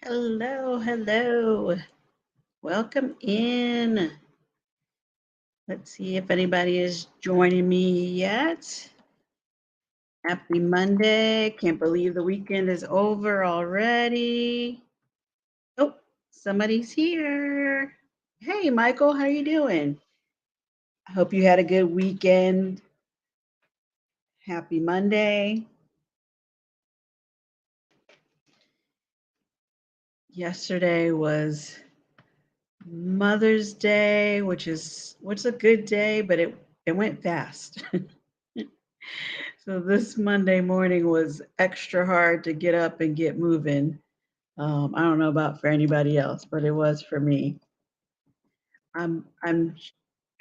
Hello, hello. Welcome in. Let's see if anybody is joining me yet. Happy Monday. Can't believe the weekend is over already. Oh, somebody's here. Hey, Michael, how you doing? I hope you had a good weekend. Happy Monday. Yesterday was Mother's Day, which is a good day, but it went fast. So this Monday morning was extra hard to get up and get moving. I don't know about for anybody else, but it was for me. I'm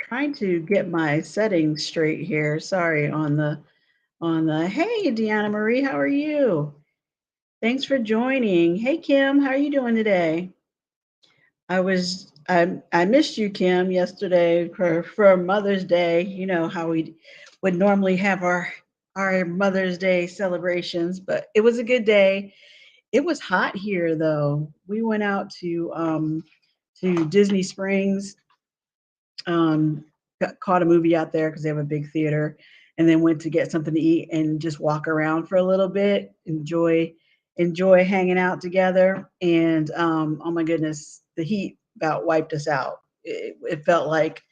trying to get my settings straight here. Sorry on the Hey Deanna Marie, how are you? Thanks for joining. Hey Kim, how are you doing today? I missed you, Kim, yesterday for Mother's Day. You know how we would normally have our Mother's Day celebrations, but it was a good day. It was hot here though. We went out to Disney Springs, caught a movie out there because they have a big theater, and then went to get something to eat and just walk around for a little bit, enjoy hanging out together. And oh my goodness, the heat about wiped us out. It felt like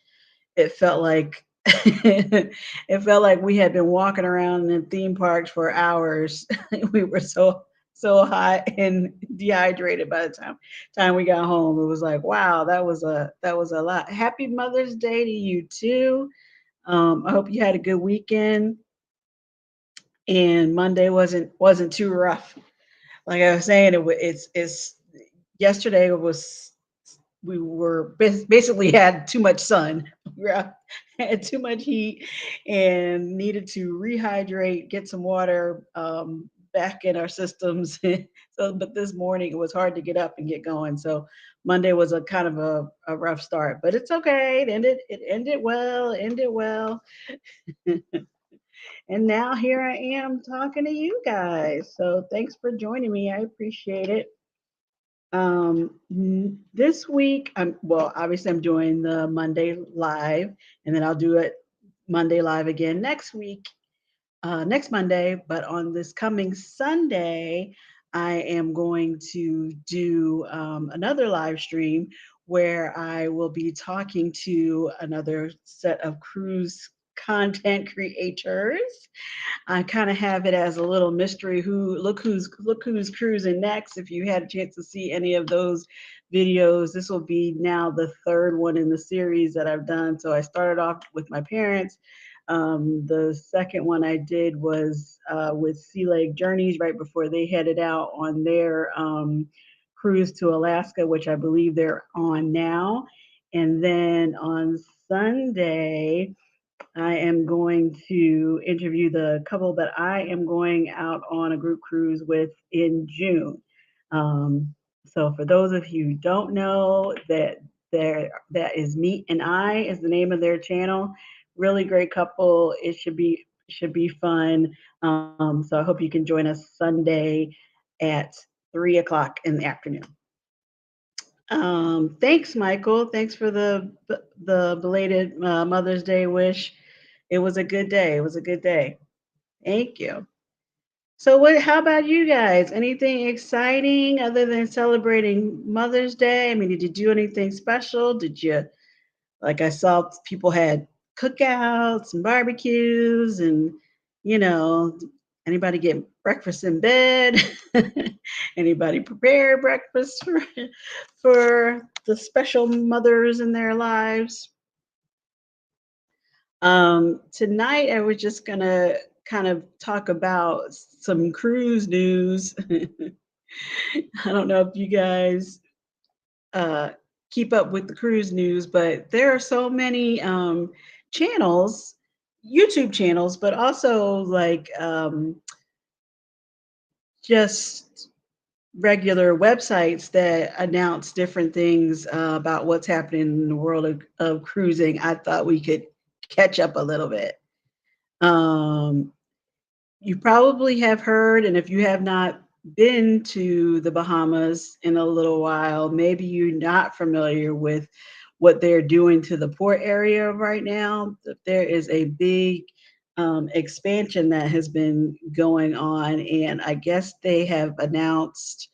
it felt like it felt like we had been walking around in theme parks for hours. We were so hot and dehydrated by the time we got home. It was like, wow, that was a lot. Happy Mother's Day to you too. I hope you had a good weekend and Monday wasn't too rough. Like I was saying, it's yesterday was we were basically had too much sun. We had too much heat and needed to rehydrate, get some water back in our systems. So, but this morning it was hard to get up and get going. So Monday was a kind of a rough start, but it's okay. It ended well. Ended well. And now here I am talking to you guys. So thanks for joining me. I appreciate it. This week, obviously I'm doing the Monday live, and then I'll do it Monday live again next week, next Monday. But on this coming Sunday, I am going to do another live stream where I will be talking to another set of cruise content creators. I kind of have it as a little mystery. Who look who's cruising next. If you had a chance to see any of those videos, this will be now the third one in the series that I've done. So I started off with my parents. The second one I did was with Sea Lake Journeys right before they headed out on their cruise to Alaska, which I believe they're on now. And then on Sunday, I am going to interview the couple that I am going out on a group cruise with in June. Um, so for those of you who don't know, that is Meet and I is the name of their channel. Really great couple. It should be fun. So I hope you can join us Sunday at 3 o'clock in the afternoon. Thanks, Michael. Thanks for the belated Mother's Day wish. It was a good day. It was a good day. Thank you. So what how about you guys? Anything exciting other than celebrating Mother's Day? I mean, did you do anything special? Did you like I saw people had cookouts and barbecues and you know, anybody get breakfast in bed? Anybody prepare breakfast for the special mothers in their lives? Tonight, I was just gonna kind of talk about some cruise news. I don't know if you guys uh, keep up with the cruise news, but there are so many channels, YouTube channels, but also like just regular websites that announce different things about what's happening in the world of cruising. I thought we could catch up a little bit. Um, you probably have heard, and if you have not, been to the Bahamas in a little while, maybe you're not familiar with what they're doing to the port area right now. There is a big expansion that has been going on, and I guess they have announced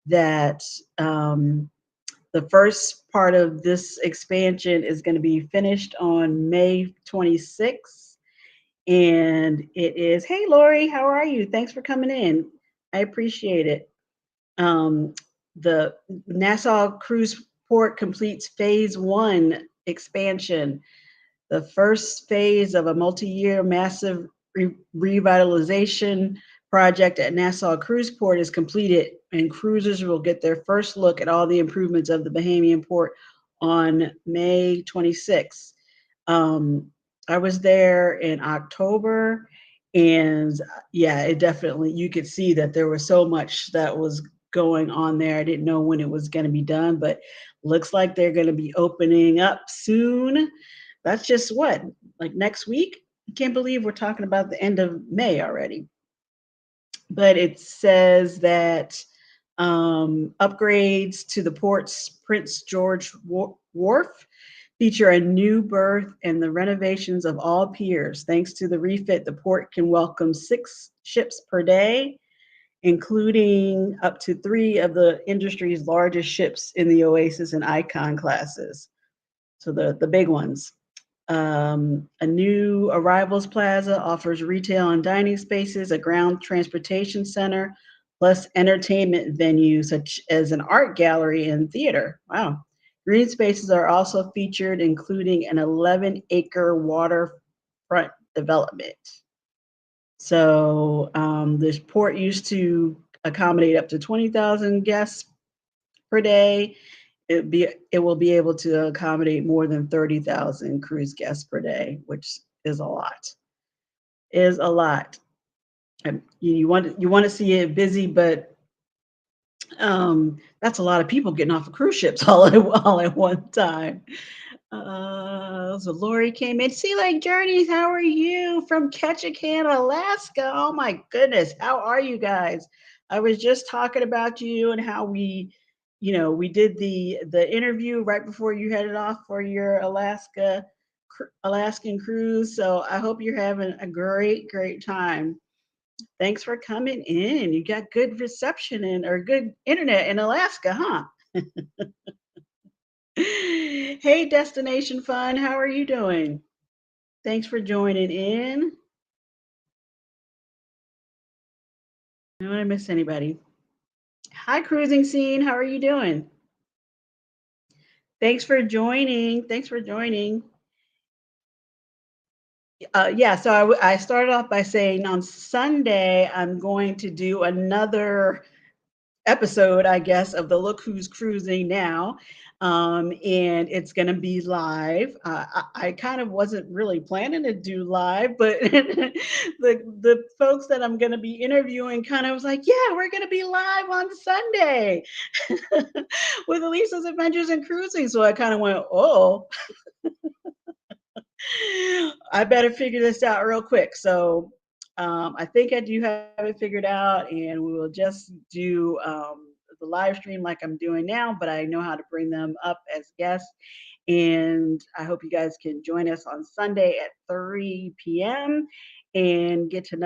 that the first part of this expansion is going to be finished on May 26th. And it is, hey, Lori, how are you? Thanks for coming in. I appreciate it. Um, the Nassau Cruise Port completes phase one expansion, the first phase of a multi-year massive revitalization project at Nassau Cruise Port is completed, and cruisers will get their first look at all the improvements of the Bahamian port on May 26th. Um, I was there in October, and yeah, it definitely, you could see that there was so much that was going on there. I didn't know when it was going to be done, but looks like they're going to be opening up soon. That's just what, like next week? I can't believe we're talking about the end of May already. But it says that upgrades to the port's Prince George Wharf feature a new berth and the renovations of all piers. Thanks to the refit, the port can welcome 6 ships per day, including up to 3 of the industry's largest ships in the Oasis and Icon classes. So the big ones. A new arrivals plaza offers retail and dining spaces, a ground transportation center, plus entertainment venues such as an art gallery and theater. Wow. Green spaces are also featured, including an 11-acre waterfront development. So this port used to accommodate up to 20,000 guests per day. It will be able to accommodate more than 30,000 cruise guests per day, which is a lot. Is a lot. And you want to see it busy, but that's a lot of people getting off of cruise ships all at one time. So Lori came in. Sea Lake Journeys, how are you from Ketchikan, Alaska? Oh my goodness, how are you guys? I was just talking about you and how we did the interview right before you headed off for your Alaskan cruise. So I hope you're having a great time. Thanks for coming in. You got good reception or good internet in Alaska, huh? Hey, Destination Fun, how are you doing? Thanks for joining in. I don't want to miss anybody. Hi, Cruising Scene, how are you doing? Thanks for joining. Thanks for joining. Yeah, so I started off by saying on Sunday, I'm going to do another episode, I guess, of the Look Who's Cruising Now. And it's going to be live. I kind of wasn't really planning to do live, but the folks that I'm going to be interviewing kind of was like, yeah, we're going to be live on Sunday with Elisa's Adventures in Cruising. So I kind of went, oh, I better figure this out real quick. So I think I do have it figured out, and we will just do the live stream like I'm doing now, but I know how to bring them up as guests. And I hope you guys can join us on Sunday at 3 p.m. and get to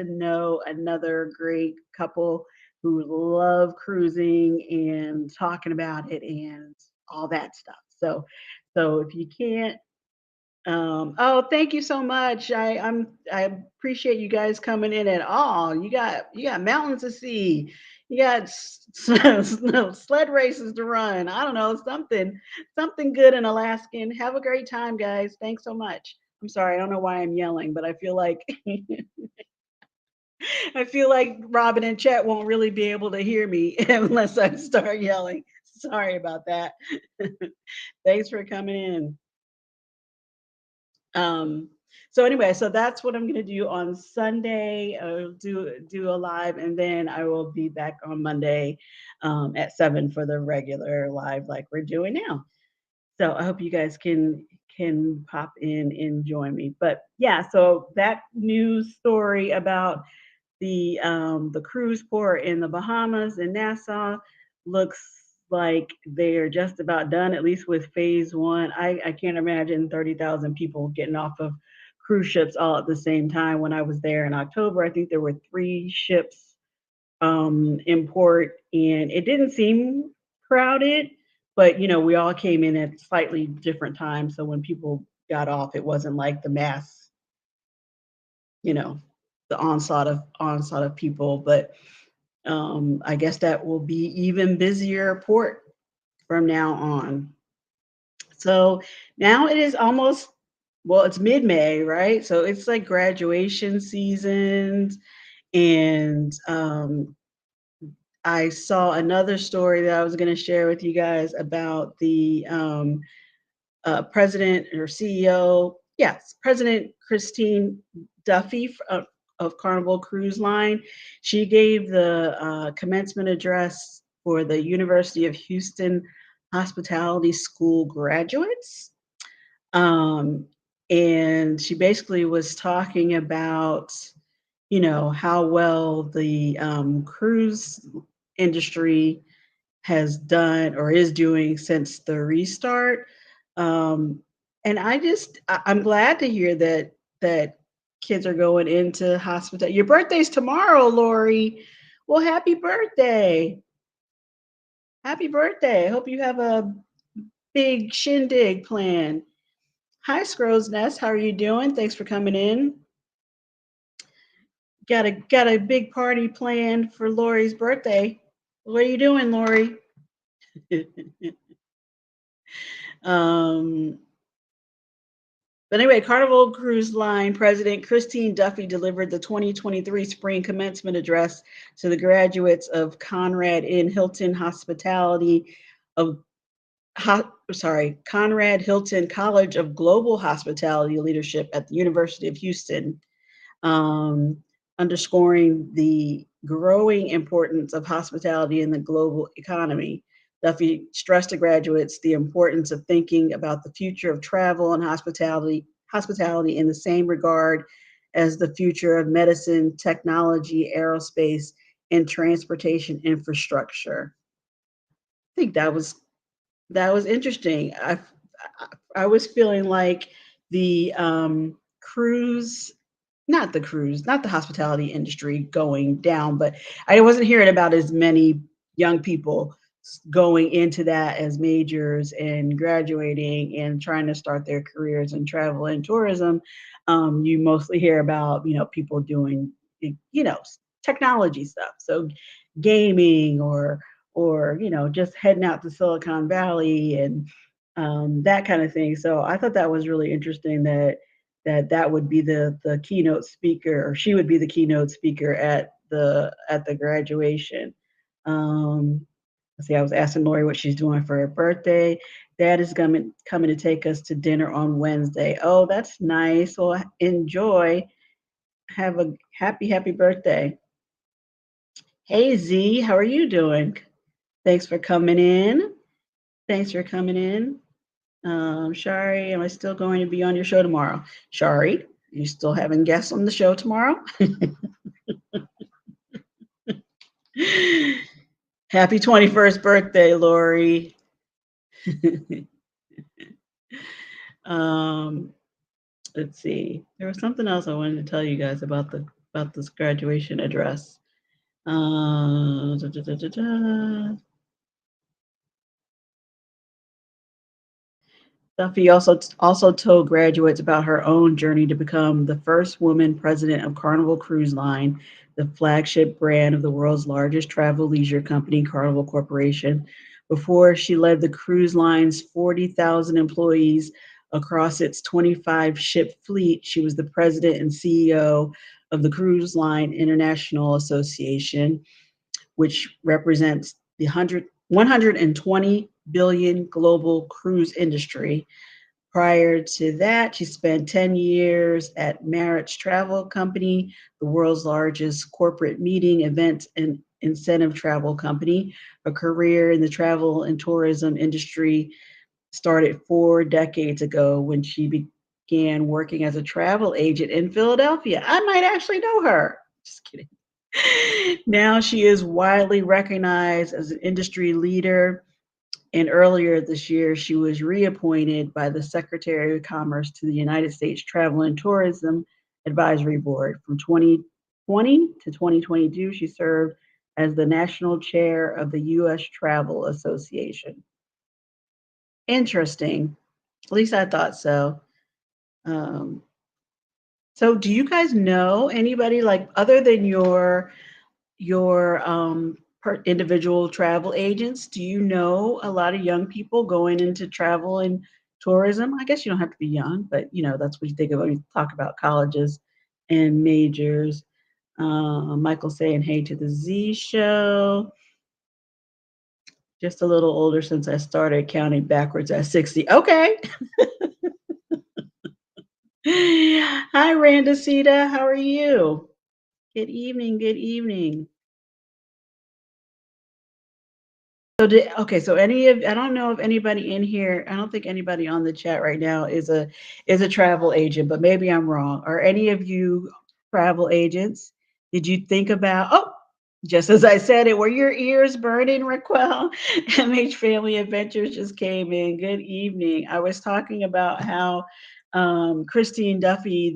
know another great couple who love cruising and talking about it and all that stuff. So if you can't oh, thank you so much. I appreciate you guys coming in at all. You got mountains to see. You got sled races to run. I don't know, something good in Alaskan. Have a great time, guys. Thanks so much. I'm sorry, I don't know why I'm yelling, but I feel like I feel like Robin and Chet won't really be able to hear me unless I start yelling. Sorry about that. Thanks for coming in. Um, so anyway, so that's what I'm gonna do on Sunday. Do a live, and then I will be back on Monday at 7 for the regular live, like we're doing now. So I hope you guys can pop in and join me. But yeah, so that news story about the cruise port in the Bahamas in Nassau looks like they are just about done, at least with phase one. I can't imagine 30,000 people getting off of cruise ships all at the same time. When I was there in October, I think there were three ships in port, and it didn't seem crowded, but we all came in at slightly different times. So when people got off, it wasn't like the mass, you know, the onslaught of people. But I guess that will be even busier port from now on. So now it is almost, well, it's mid-May, right? So it's like graduation seasons, and I saw another story that I was going to share with you guys about the president or CEO, yes, President Christine Duffy of Carnival Cruise Line. She gave the commencement address for the University of Houston Hospitality School graduates. Um, and she basically was talking about, how well the cruise industry has done or is doing since the restart. Um, and I'm glad to hear that kids are going into hospital. Your birthday's tomorrow, Lori. Well, happy birthday. Happy birthday. I hope you have a big shindig planned. Hi, Scrow's Nest. How are you doing? Thanks for coming in. Got a big party planned for Lori's birthday. What are you doing, Lori? um, but anyway, Carnival Cruise Line President Christine Duffy delivered the 2023 spring commencement address to the graduates of Conrad Inn Hilton Hospitality of Conrad Hilton College of Global Hospitality Leadership at the University of Houston, um, underscoring the growing importance of hospitality in the global economy. Duffy stressed to graduates the importance of thinking about the future of travel and hospitality in the same regard as the future of medicine, technology, aerospace, and transportation infrastructure. I think that was interesting. I was feeling like the cruise, not the hospitality industry going down, but I wasn't hearing about as many young people going into that as majors and graduating and trying to start their careers in travel and tourism. You mostly hear about, people doing, technology stuff. So gaming or just heading out to Silicon Valley and that kind of thing. So I thought that was really interesting that would be the keynote speaker, or she would be the keynote speaker at the graduation. Let's see, I was asking Lori what she's doing for her birthday. Dad is coming to take us to dinner on Wednesday. Oh, that's nice. Well, enjoy. Have a happy birthday. Hey Z, how are you doing? Thanks for coming in. Thanks for coming in. Shari, am I still going to be on your show tomorrow? Shari, you still having guests on the show tomorrow? Happy 21st birthday, Lori. um, let's see. There was something else I wanted to tell you guys about this graduation address. Da, da, da, da, da. Duffy also told graduates about her own journey to become the first woman president of Carnival Cruise Line, the flagship brand of the world's largest travel leisure company, Carnival Corporation. Before she led the cruise line's 40,000 employees across its 25 ship fleet, she was the president and CEO of the Cruise Line International Association, which represents the 120 billion global cruise industry. Prior to that, she spent 10 years at Marriott Travel Company, the world's largest corporate meeting, event, and incentive travel company. Her career in the travel and tourism industry started 4 decades ago when she began working as a travel agent in Philadelphia. I might actually know her. Just kidding. Now she is widely recognized as an industry leader. And earlier this year, she was reappointed by the Secretary of Commerce to the United States Travel and Tourism Advisory Board. From 2020 to 2022, she served as the national chair of the U.S. Travel Association. Interesting. At least I thought so. Um, so, do you guys know anybody like other than your individual travel agents? Do you know a lot of young people going into travel and tourism? I guess you don't have to be young, but that's what you think of when you talk about colleges and majors. Michael saying hey to the Z show. Just a little older since I started counting backwards at 60. Okay. Hi, Randacita. How are you? Good evening. Good evening. Okay, so I don't know if anybody in here, I don't think anybody on the chat right now is a travel agent, but maybe I'm wrong. Are any of you travel agents? Did you think about, oh, just as I said it, were your ears burning, Raquel? MH Family Adventures just came in. Good evening. I was talking about how Christine Duffy,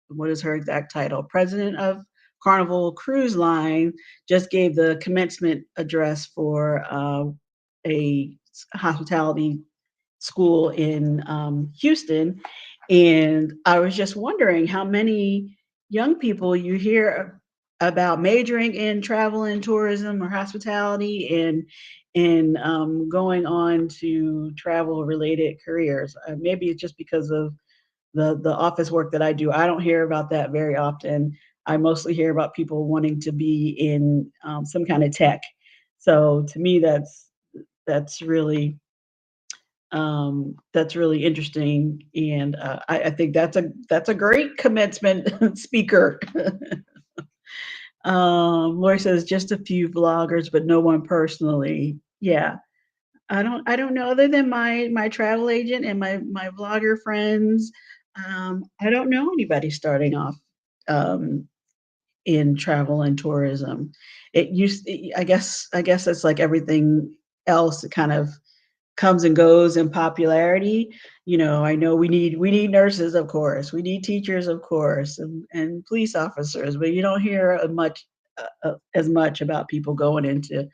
what is her exact title? President of Carnival Cruise Line just gave the commencement address for a hospitality school in Houston. And I was just wondering how many young people you hear about majoring in travel and tourism or hospitality and going on to travel related careers. Maybe it's just because of the office work that I do. I don't hear about that very often. I mostly hear about people wanting to be in some kind of tech. So to me, that's really that's really interesting, and I think that's a great commencement speaker. Lori says just a few vloggers, but no one personally. Yeah, I don't know other than my travel agent and my vlogger friends. I don't know anybody starting off um, in travel and tourism. I guess it's like everything else. It kind of comes and goes in popularity. I know we need nurses, of course. We need teachers, of course, and police officers, but you don't hear as much about people going into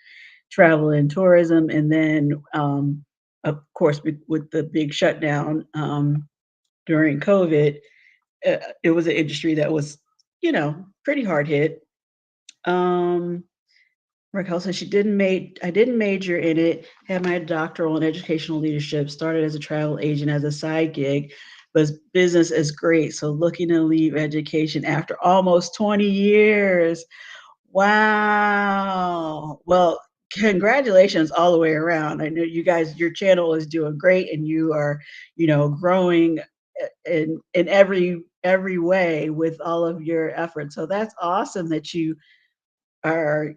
travel and tourism. And then, of course, with the big shutdown during COVID, it was an industry that was, pretty hard hit. Um, Raquel says I didn't major in it, had my doctoral in educational leadership, started as a travel agent as a side gig, but business is great. So looking to leave education after almost 20 years. Wow. Well, congratulations all the way around. I know your channel is doing great and you are, growing in every way with all of your efforts. So that's awesome that you are,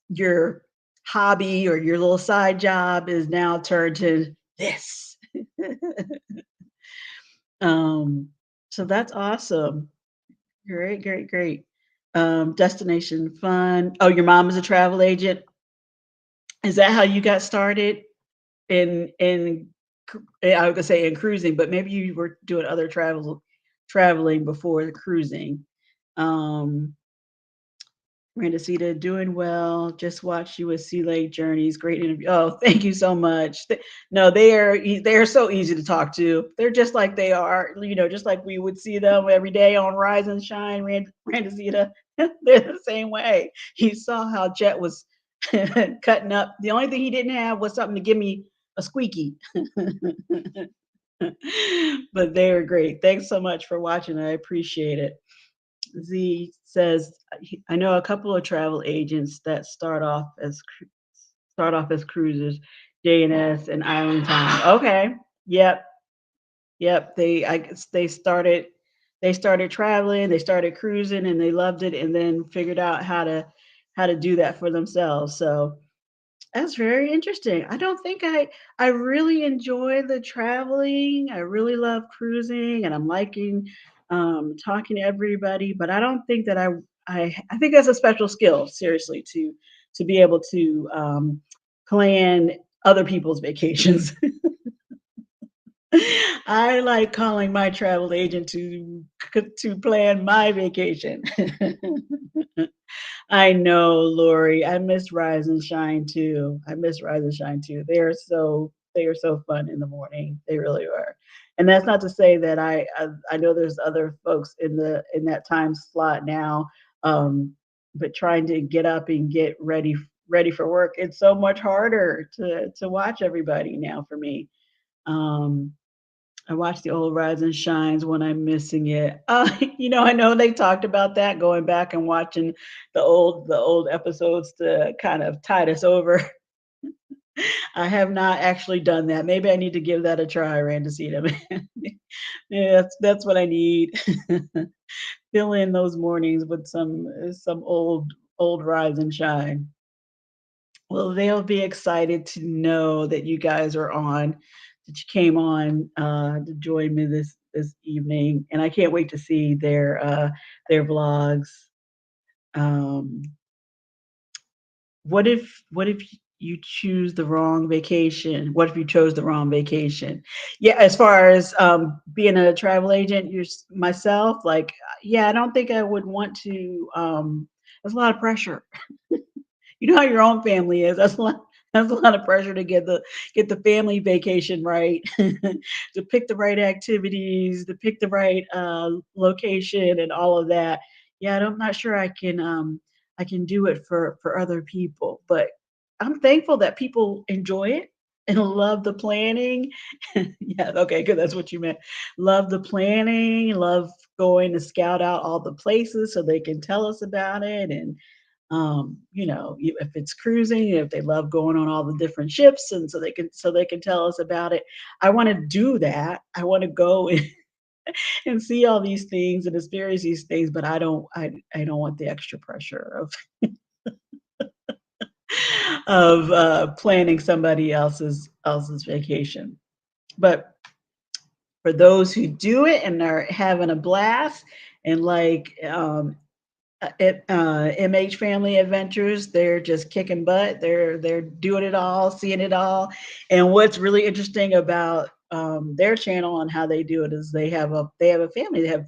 your hobby or your little side job is now turned to this. um, so that's awesome. Great, great, great. Destination fun. Oh, your mom is a travel agent. Is that how you got started I was gonna say in cruising, but maybe you were doing other traveling before the cruising. Um, Randacita, doing well. Just watched you with Sea Lake Journeys. Great interview. Oh, thank you so much. No, they are so easy to talk to. They're just like they are, just like we would see them every day on Rise and Shine. Randacita, they're the same way. You saw how Jet was cutting up. The only thing he didn't have was something to give me a squeaky. But they were great. Thanks so much for watching. I appreciate it. Z says, I know a couple of travel agents that start off as cruisers, J&S and Island Time. Okay. Yep. Yep. I guess they started traveling, they started cruising and they loved it and then figured out how to do that for themselves. So that's very interesting. I don't think I really enjoy the traveling. I really love cruising and I'm liking talking to everybody, but I don't think that I think that's a special skill, seriously, to be able to plan other people's vacations. I like calling my travel agent to plan my vacation. I know, Lori. I miss Rise and Shine too. I miss Rise and Shine too. They are so fun in the morning. They really are. And that's not to say that I know there's other folks in that time slot now, um, but trying to get up and get ready for work, it's so much harder to watch everybody now for me. Um, I watch the old Rise and Shines when I'm missing it. I know they talked about that, going back and watching the old episodes to kind of tide us over. I have not actually done that. Maybe I need to give that a try, Randacita. Yeah, that's what I need. Fill in those mornings with some old Rise and Shine. Well, they'll be excited to know that you guys are on, that you came on to join me this evening, and I can't wait to see their vlogs. Um, what if you choose the wrong vacation? What if you chose the wrong vacation? Yeah, as far as being a travel agent, myself, like, yeah, I don't think I would want to. There's a lot of pressure. You know how your own family is. That's a lot of pressure to get the family vacation right, to pick the right activities, to pick the right location, and all of that. Yeah, I'm not sure I can do it for other people, but I'm thankful that people enjoy it and love the planning. Yeah, okay, good. That's what you meant. Love the planning, love going to scout out all the places so they can tell us about it, and if it's cruising, if they love going on all the different ships, and so they can tell us about it. I want to do that. I want to go and see all these things and experience these things, but I don't want the extra pressure of planning somebody else's vacation. But for those who do it and are having a blast, and like MH Family Adventures, they're just kicking butt. They're doing it all, seeing it all. And what's really interesting about their channel and how they do it is they have a family. They have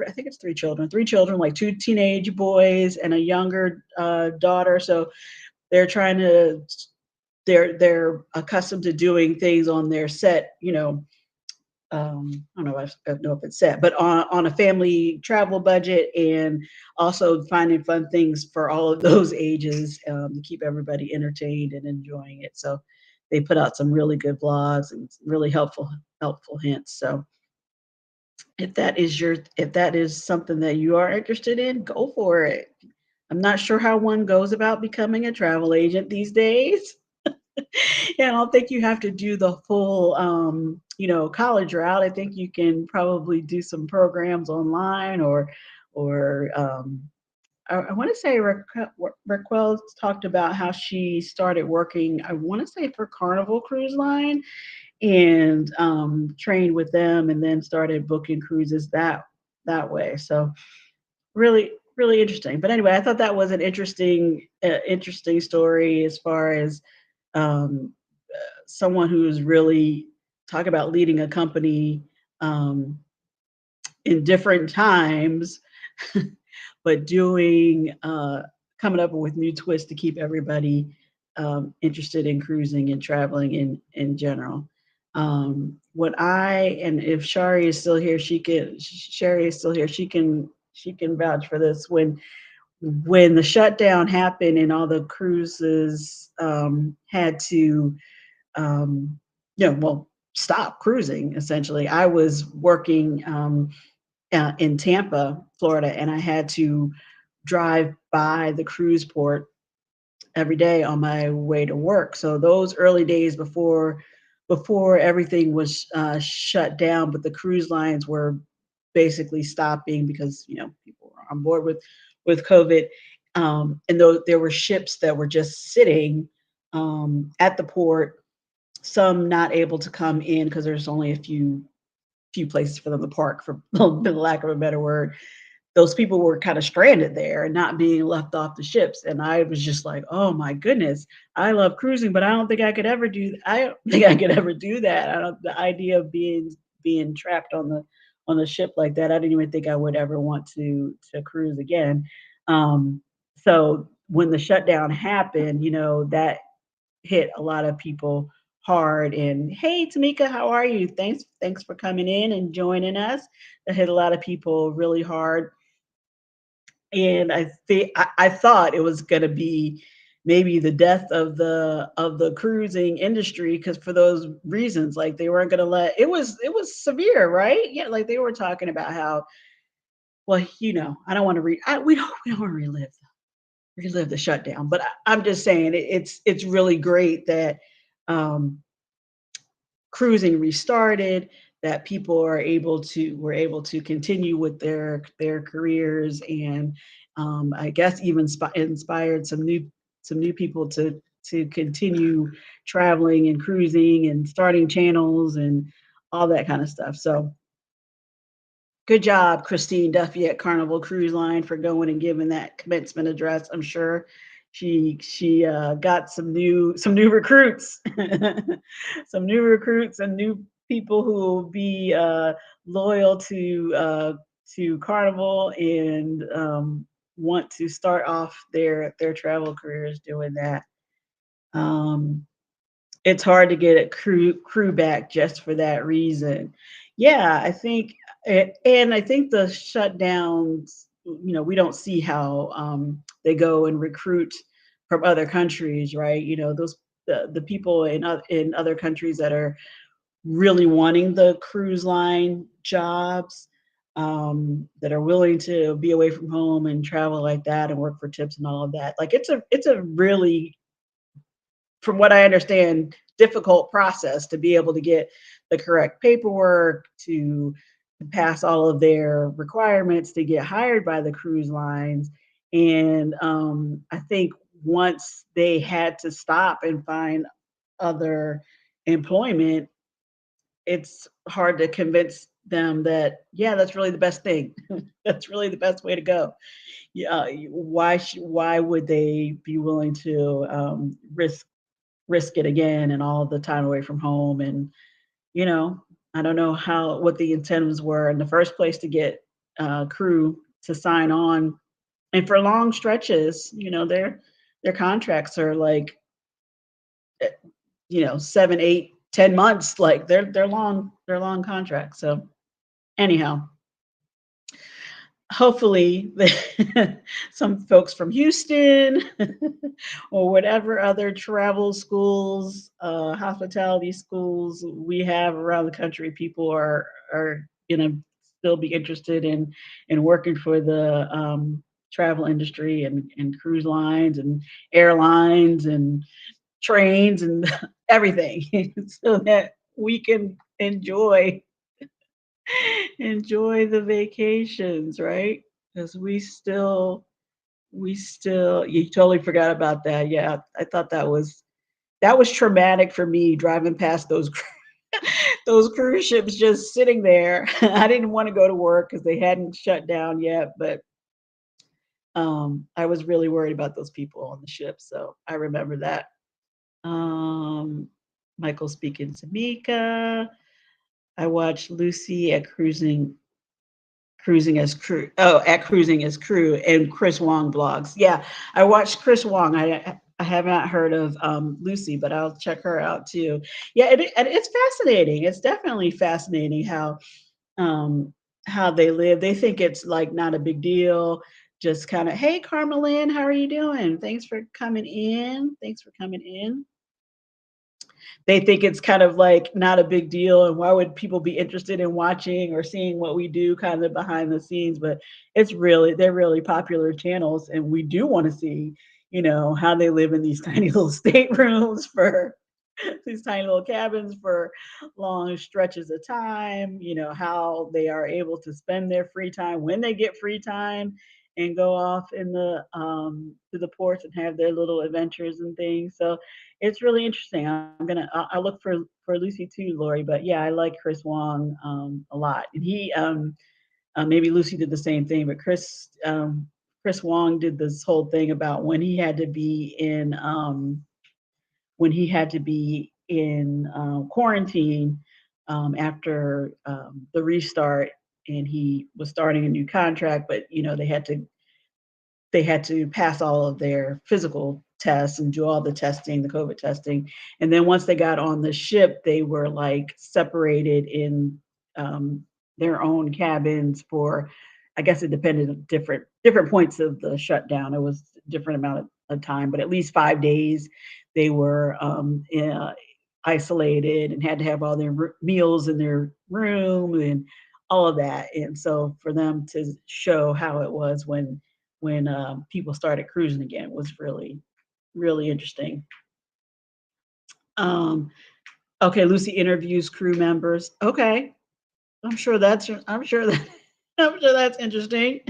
I think it's three children, like two teenage boys and a younger daughter. So they're trying to they're accustomed to doing things on their set, I don't know if it's set, but on a family travel budget, and also finding fun things for all of those ages, to keep everybody entertained and enjoying it. So they put out some really good vlogs and really helpful hints. So if that is something that you are interested in, go for it. I'm not sure how one goes about becoming a travel agent these days. Yeah, I don't think you have to do the full, college route. I think you can probably do some programs online, or I want to say Raquel talked about how she started working. I want to say for Carnival Cruise Line, and trained with them, and then started booking cruises that way. So really, really interesting. But anyway, I thought that was an interesting story as far as um, someone who's really talk about leading a company um, in different times, but coming up with new twists to keep everybody interested in cruising and traveling in general. What I and if Shari is still here, Sherry is still here. She can vouch for this. When the shutdown happened and all the cruises had to well, stop cruising essentially. I was working in Tampa, Florida, and I had to drive by the cruise port every day on my way to work. So those early days before everything was shut down, but the cruise lines were basically stopping because people were on board with COVID, and though there were ships that were just sitting at the port, some not able to come in because there's only a few few places for them to park, for the lack of a better word. Those people were kind of stranded there and not being left off the ships. And I was just like, oh my goodness, I love cruising, but I don't think I could ever do. I don't think I could ever do that. I don't. The idea of being trapped on the ship like that, I didn't even think I would ever want to cruise again. So when the shutdown happened, that hit a lot of people hard. And hey, Tamika, how are you? Thanks for coming in and joining us. That hit a lot of people really hard. And I thought it was going to be maybe the death of the cruising industry, because for those reasons, like they weren't going to let it was severe, right? Yeah, like they were talking about how, well, I don't want to we don't want to relive the shutdown, but I'm just saying it's really great that um, cruising restarted, that people were able to continue with their careers, and I guess even inspired some new people to continue traveling and cruising and starting channels and all that kind of stuff. So good job, Christine Duffy at Carnival Cruise Line, for going and giving that commencement address. I'm sure she got some new recruits, some new recruits and new people who will be loyal to Carnival and want to start off their travel careers doing that. Um, it's hard to get a crew back just for that reason. Yeah, I think, and I think the shutdowns, we don't see how they go and recruit from other countries, right? Those the people in other countries that are really wanting the cruise line jobs, that are willing to be away from home and travel like that and work for tips and all of that. Like it's a really, from what I understand, difficult process to be able to get the correct paperwork, to pass all of their requirements to get hired by the cruise lines. And I think once they had to stop and find other employment, it's hard to convince them that, yeah, that's really the best thing. That's really the best way to go. Yeah, why would they be willing to risk it again and all the time away from home? And you know I don't know what the incentives were in the first place to get crew to sign on, and for long stretches, their contracts are like, eh, 7, 8, 10 months. Like they're long contracts. So anyhow, hopefully some folks from Houston or whatever other travel schools, hospitality schools we have around the country, people are gonna still be interested in working for the travel industry and cruise lines and airlines and trains and everything, so that we can enjoy the vacations, right? Because we still, you totally forgot about that. Yeah, I thought that was traumatic for me, driving past those those cruise ships just sitting there. I didn't want to go to work because they hadn't shut down yet, but I was really worried about those people on the ship. So I remember that. Um, Michael speaking to Mika. I watched Lucy at Cruising as Crew and Chris Wong blogs. Yeah, I watched Chris Wong. I have not heard of Lucy, but I'll check her out too. Yeah, it's fascinating. It's definitely fascinating um, how they live. They think it's like not a big deal. Just kind of, hey, Carmelyn, how are you doing? Thanks for coming in. Thanks for coming in. They think it's kind of like not a big deal, and why would people be interested in watching or seeing what we do kind of behind the scenes? But they're really popular channels, and we do want to see, how they live in these tiny little staterooms for these tiny little cabins for long stretches of time, how they are able to spend their free time when they get free time, and go off in the to the ports and have their little adventures and things. So it's really interesting. I'll look for Lucy too, Lori. But yeah, I like Chris Wong a lot, and he maybe Lucy did the same thing, but Chris Wong did this whole thing about when he had to be in quarantine after the restart, and he was starting a new contract, but they had to pass all of their physical tests and do all the testing, the COVID testing. And then once they got on the ship, they were like separated in um, their own cabins for, I guess it depended on different points of the shutdown. It was a different amount of time, but at least 5 days they were isolated and had to have all their meals in their room and all of that. And so for them to show how it was when people started cruising again was really, really interesting. Um, okay, Lucy interviews crew members. Okay, I'm sure that I'm sure that's interesting.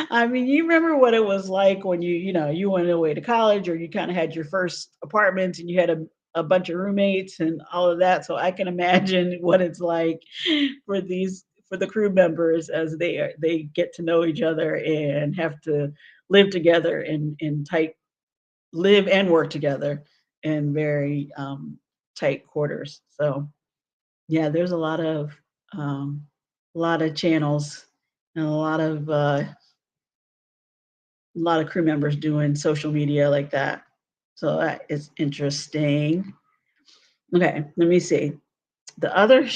I mean, you remember what it was like when you went away to college, or you kind of had your first apartment and you had a bunch of roommates and all of that. So I can imagine what it's like for the crew members as they get to know each other and have to live together in tight live and work together in very tight quarters. So yeah, there's a lot of channels and a lot of crew members doing social media like that. So that is interesting. Okay, let me see. The other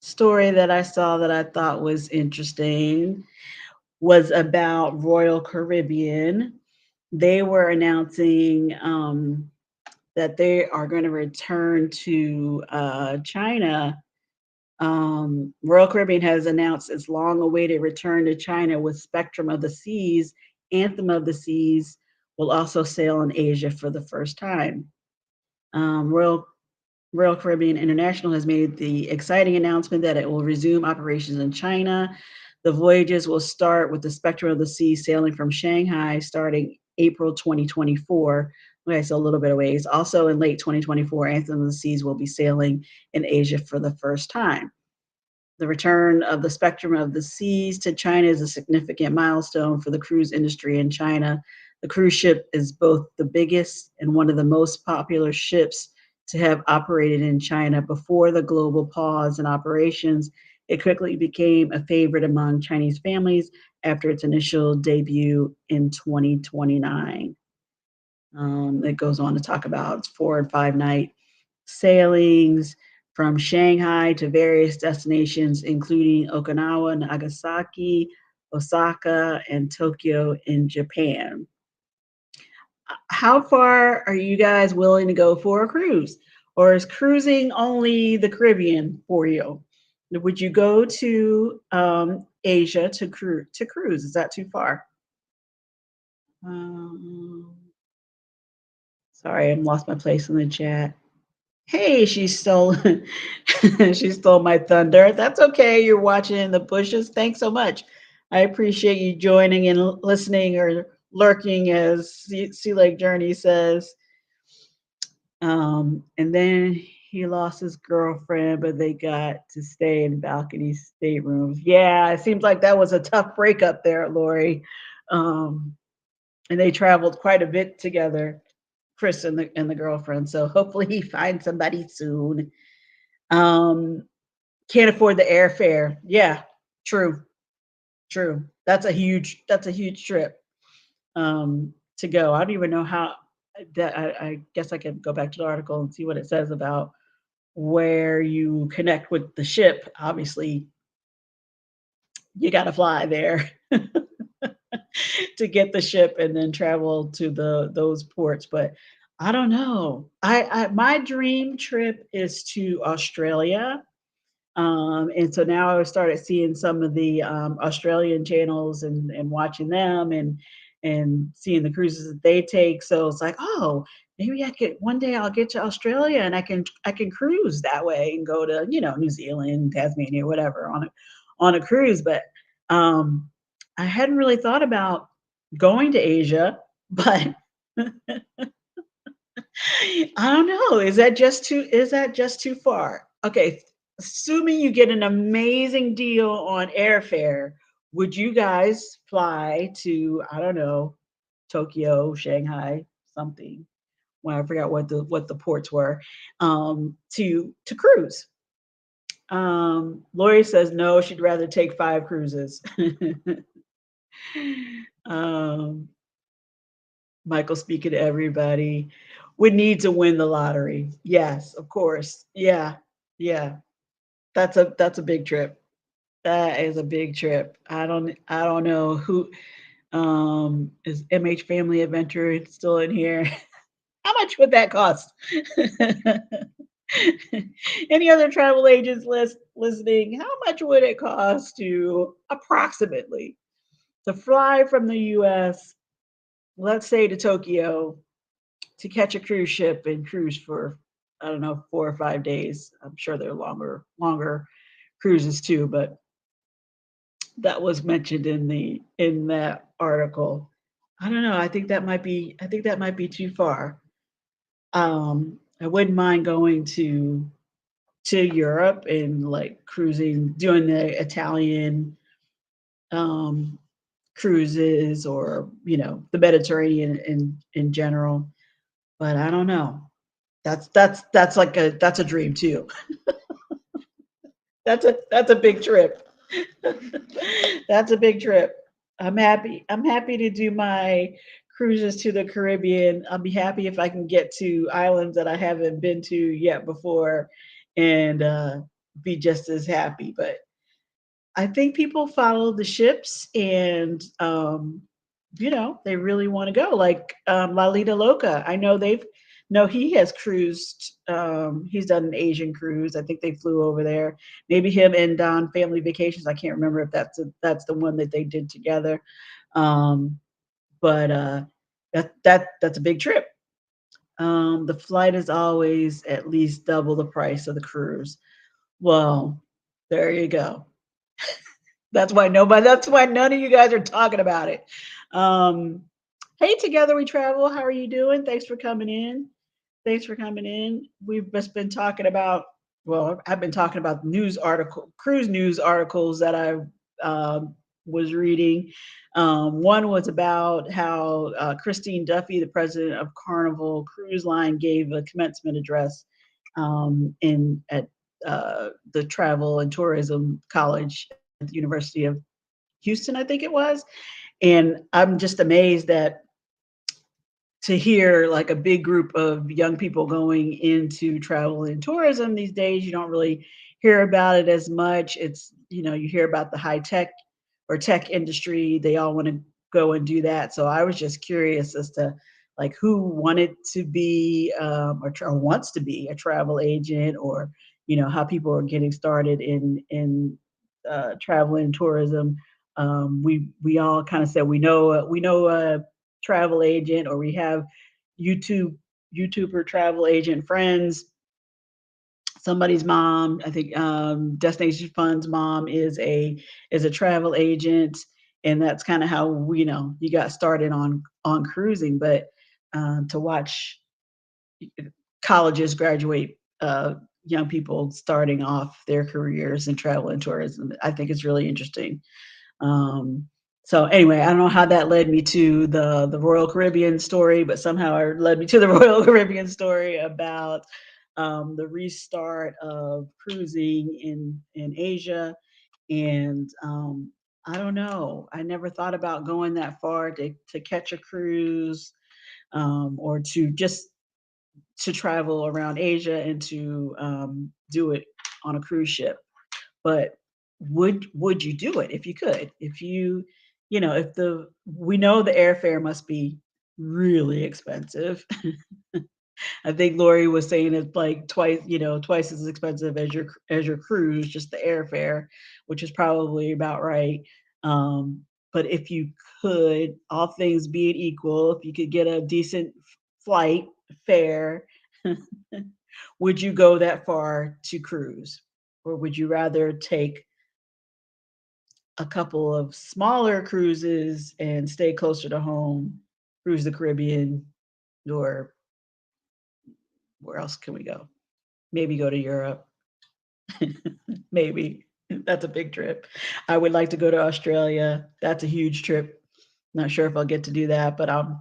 story that I saw that I thought was interesting was about Royal Caribbean. They were announcing that they are going to return to China. Royal Caribbean has announced its long awaited return to China with Spectrum of the Seas. Anthem of the Seas will also sail in Asia for the first time. Royal Caribbean International has made the exciting announcement that it will resume operations in China. The voyages will start with the Spectrum of the Seas sailing from Shanghai starting April 2024. Okay, so a little bit of ways. Also in late 2024, Anthem of the Seas will be sailing in Asia for the first time. The return of the Spectrum of the Seas to China is a significant milestone for the cruise industry in China. The cruise ship is both the biggest and one of the most popular ships to have operated in China before the global pause in operations. It quickly became a favorite among Chinese families after its initial debut in 2029. It goes on to talk about 4 and 5 night sailings from Shanghai to various destinations, including Okinawa, Nagasaki, Osaka, and Tokyo in Japan. How far are you guys willing to go for a cruise? Or is cruising only the Caribbean for you? Would you go to Asia to cruise? Is that too far? Um, Sorry, I lost my place in the chat. Hey, she stole she stole my thunder. That's okay. You're watching in the bushes. Thanks so much. I appreciate you joining and listening or lurking, as Sea Lake Journey says. And then he lost his girlfriend, but they got to stay in balcony staterooms. Yeah, it seems like that was a tough breakup there, Lori. Um, and they traveled quite a bit together, Chris and the girlfriend. So hopefully he finds somebody soon. Um, can't afford the airfare. Yeah, true, true. That's a huge trip to go. I don't even know how that. I guess I could go back to the article and see what it says about where you connect with the ship. Obviously, you got to fly there to get the ship and then travel to those ports. But I don't know. I my dream trip is to Australia. And so now I started seeing some of the Australian channels and watching them and seeing the cruises that they take. So it's like, oh, maybe I could one day I'll get to Australia and I can cruise that way and go to New Zealand, Tasmania, whatever on a cruise. But um, I hadn't really thought about going to Asia, but I don't know. Is that just too far? Okay, assuming you get an amazing deal on airfare, would you guys fly to, I don't know, Tokyo, Shanghai, something? Well, I forgot what the ports were, to cruise. Lori says no, she'd rather take 5 cruises. um, Michael speaking to everybody. Would need to win the lottery. Yes, of course. Yeah. Yeah. That's a big trip. That is a big trip. I don't know who is MH Family Adventure still in here. How much would that cost? Any other travel agents listening? How much would it cost to approximately to fly from the US, let's say to Tokyo, to catch a cruise ship and cruise for, I don't know, 4 or 5 days. I'm sure there are longer cruises too, but that was mentioned in that article. I don't know. I think that might be too far. I wouldn't mind going to Europe and like cruising, doing the Italian um, cruises, or the Mediterranean in general. But I don't know. That's a dream too. That's a big trip. That's a big trip. I'm happy to do my cruises to the Caribbean. I'll be happy if I can get to islands that I haven't been to yet before, and be just as happy. But I think people follow the ships, and they really want to go. Like Lalita Loca. I know they've no, he has cruised. He's done an Asian cruise. I think they flew over there. Maybe him and Don Family Vacations. I can't remember if that's the one that they did together. Um, but that's a big trip. The flight is always at least double the price of the cruise. Well, there you go. That's why none of you guys are talking about it. Um, hey, Together We Travel, how are you doing? Thanks for coming in. Thanks for coming in. We've just been talking about, well, I've been talking about cruise news articles that I was reading. One was about how Christine Duffy, the president of Carnival Cruise Line, gave a commencement address in at the Travel and Tourism College at the University of Houston, I think it was. And I'm just amazed that to hear like a big group of young people going into travel and tourism these days. You don't really hear about it as much. You hear about the high tech or tech industry. They all want to go and do that. So I was just curious as to like who wanted to be or wants to be a travel agent, or how people are getting started in travel and tourism. We all kind of said we know a travel agent, or we have YouTube YouTuber travel agent friends. Somebody's mom, I think, Destination Fun's mom is a travel agent, and that's kind of how you got started on cruising. But to watch colleges graduate young people starting off their careers in travel and tourism, I think it's really interesting. So anyway, I don't know how that led me to the Royal Caribbean story, but somehow it led me to the Royal Caribbean story about the restart of cruising in Asia. And I don't know. I never thought about going that far to catch a cruise, or to travel around Asia and to do it on a cruise ship. But would you do it if you could? If we know the airfare must be really expensive. I think Lori was saying it's like twice as expensive as your cruise, just the airfare, which is probably about right. Um, but if you could, all things being equal, if you could get a decent flight fare, would you go that far to cruise, or would you rather take a couple of smaller cruises and stay closer to home, cruise the Caribbean, or where else can we go? Maybe go to Europe. Maybe. That's a big trip. I would like to go to Australia. That's a huge trip. Not sure if I'll get to do that, but I'm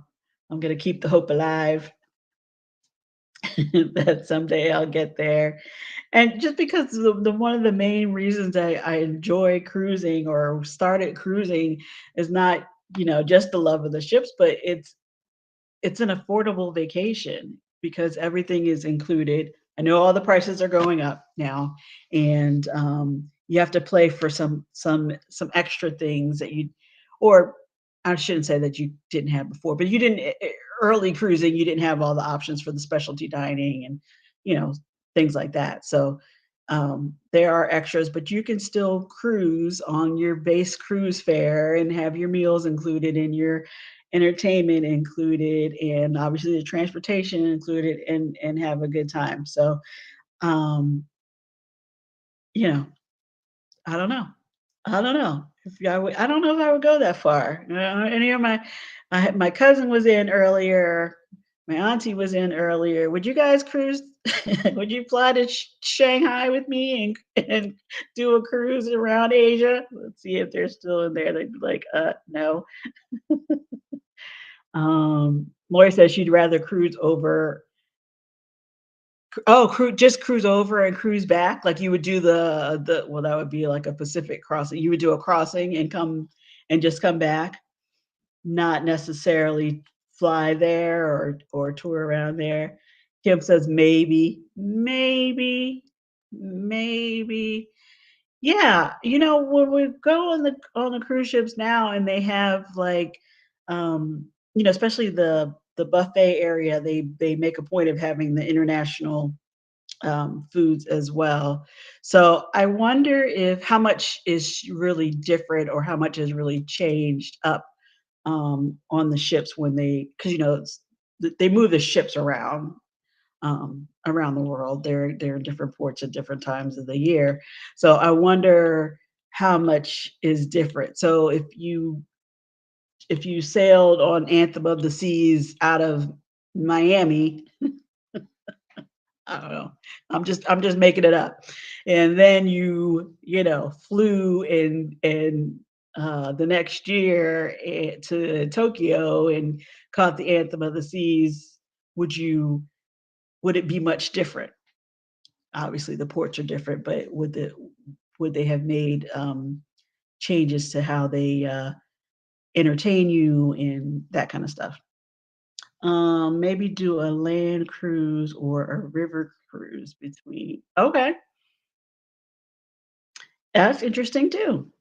gonna keep the hope alive that someday I'll get there. And just because the one of the main reasons I enjoy cruising or started cruising is not, just the love of the ships, but it's an affordable vacation because everything is included. I know all the prices are going up now, and you have to play for some extra things that you, or I shouldn't say that you didn't have before, but you didn't early cruising. You didn't have all the options for the specialty dining and you know things like that. So there are extras, but you can still cruise on your base cruise fare and have your meals included in your entertainment included and obviously the transportation included and have a good time. So, um, you know, I don't know. I don't know if I don't know if I would go that far. Any of my cousin was in earlier. My auntie was in earlier. Would you guys cruise? Would you fly to Shanghai with me and do a cruise around Asia? Let's see if they're still in there. They'd be like, no. Lori says she'd rather cruise over. Oh, just cruise over and cruise back. Like you would do the well, that would be like a Pacific crossing. You would do a crossing and come and just come back, not necessarily fly there or tour around there. Kim says maybe, maybe, maybe. Yeah, when we go on the cruise ships now and they have like especially the buffet area, they make a point of having the international foods as well. So I wonder if how much is really different or how much has really changed up on the ships when because they move the ships around the world. They're in different ports at different times of the year. So I wonder how much is different. So if you sailed on Anthem of the Seas out of Miami, I don't know. I'm just making it up. And then flew in the next year to Tokyo and caught the Anthem of the Seas. Would you would it be much different? Obviously, the ports are different, but would they have made changes to how they entertain you and that kind of stuff? Maybe do a land cruise or a river cruise between. Okay, that's interesting too.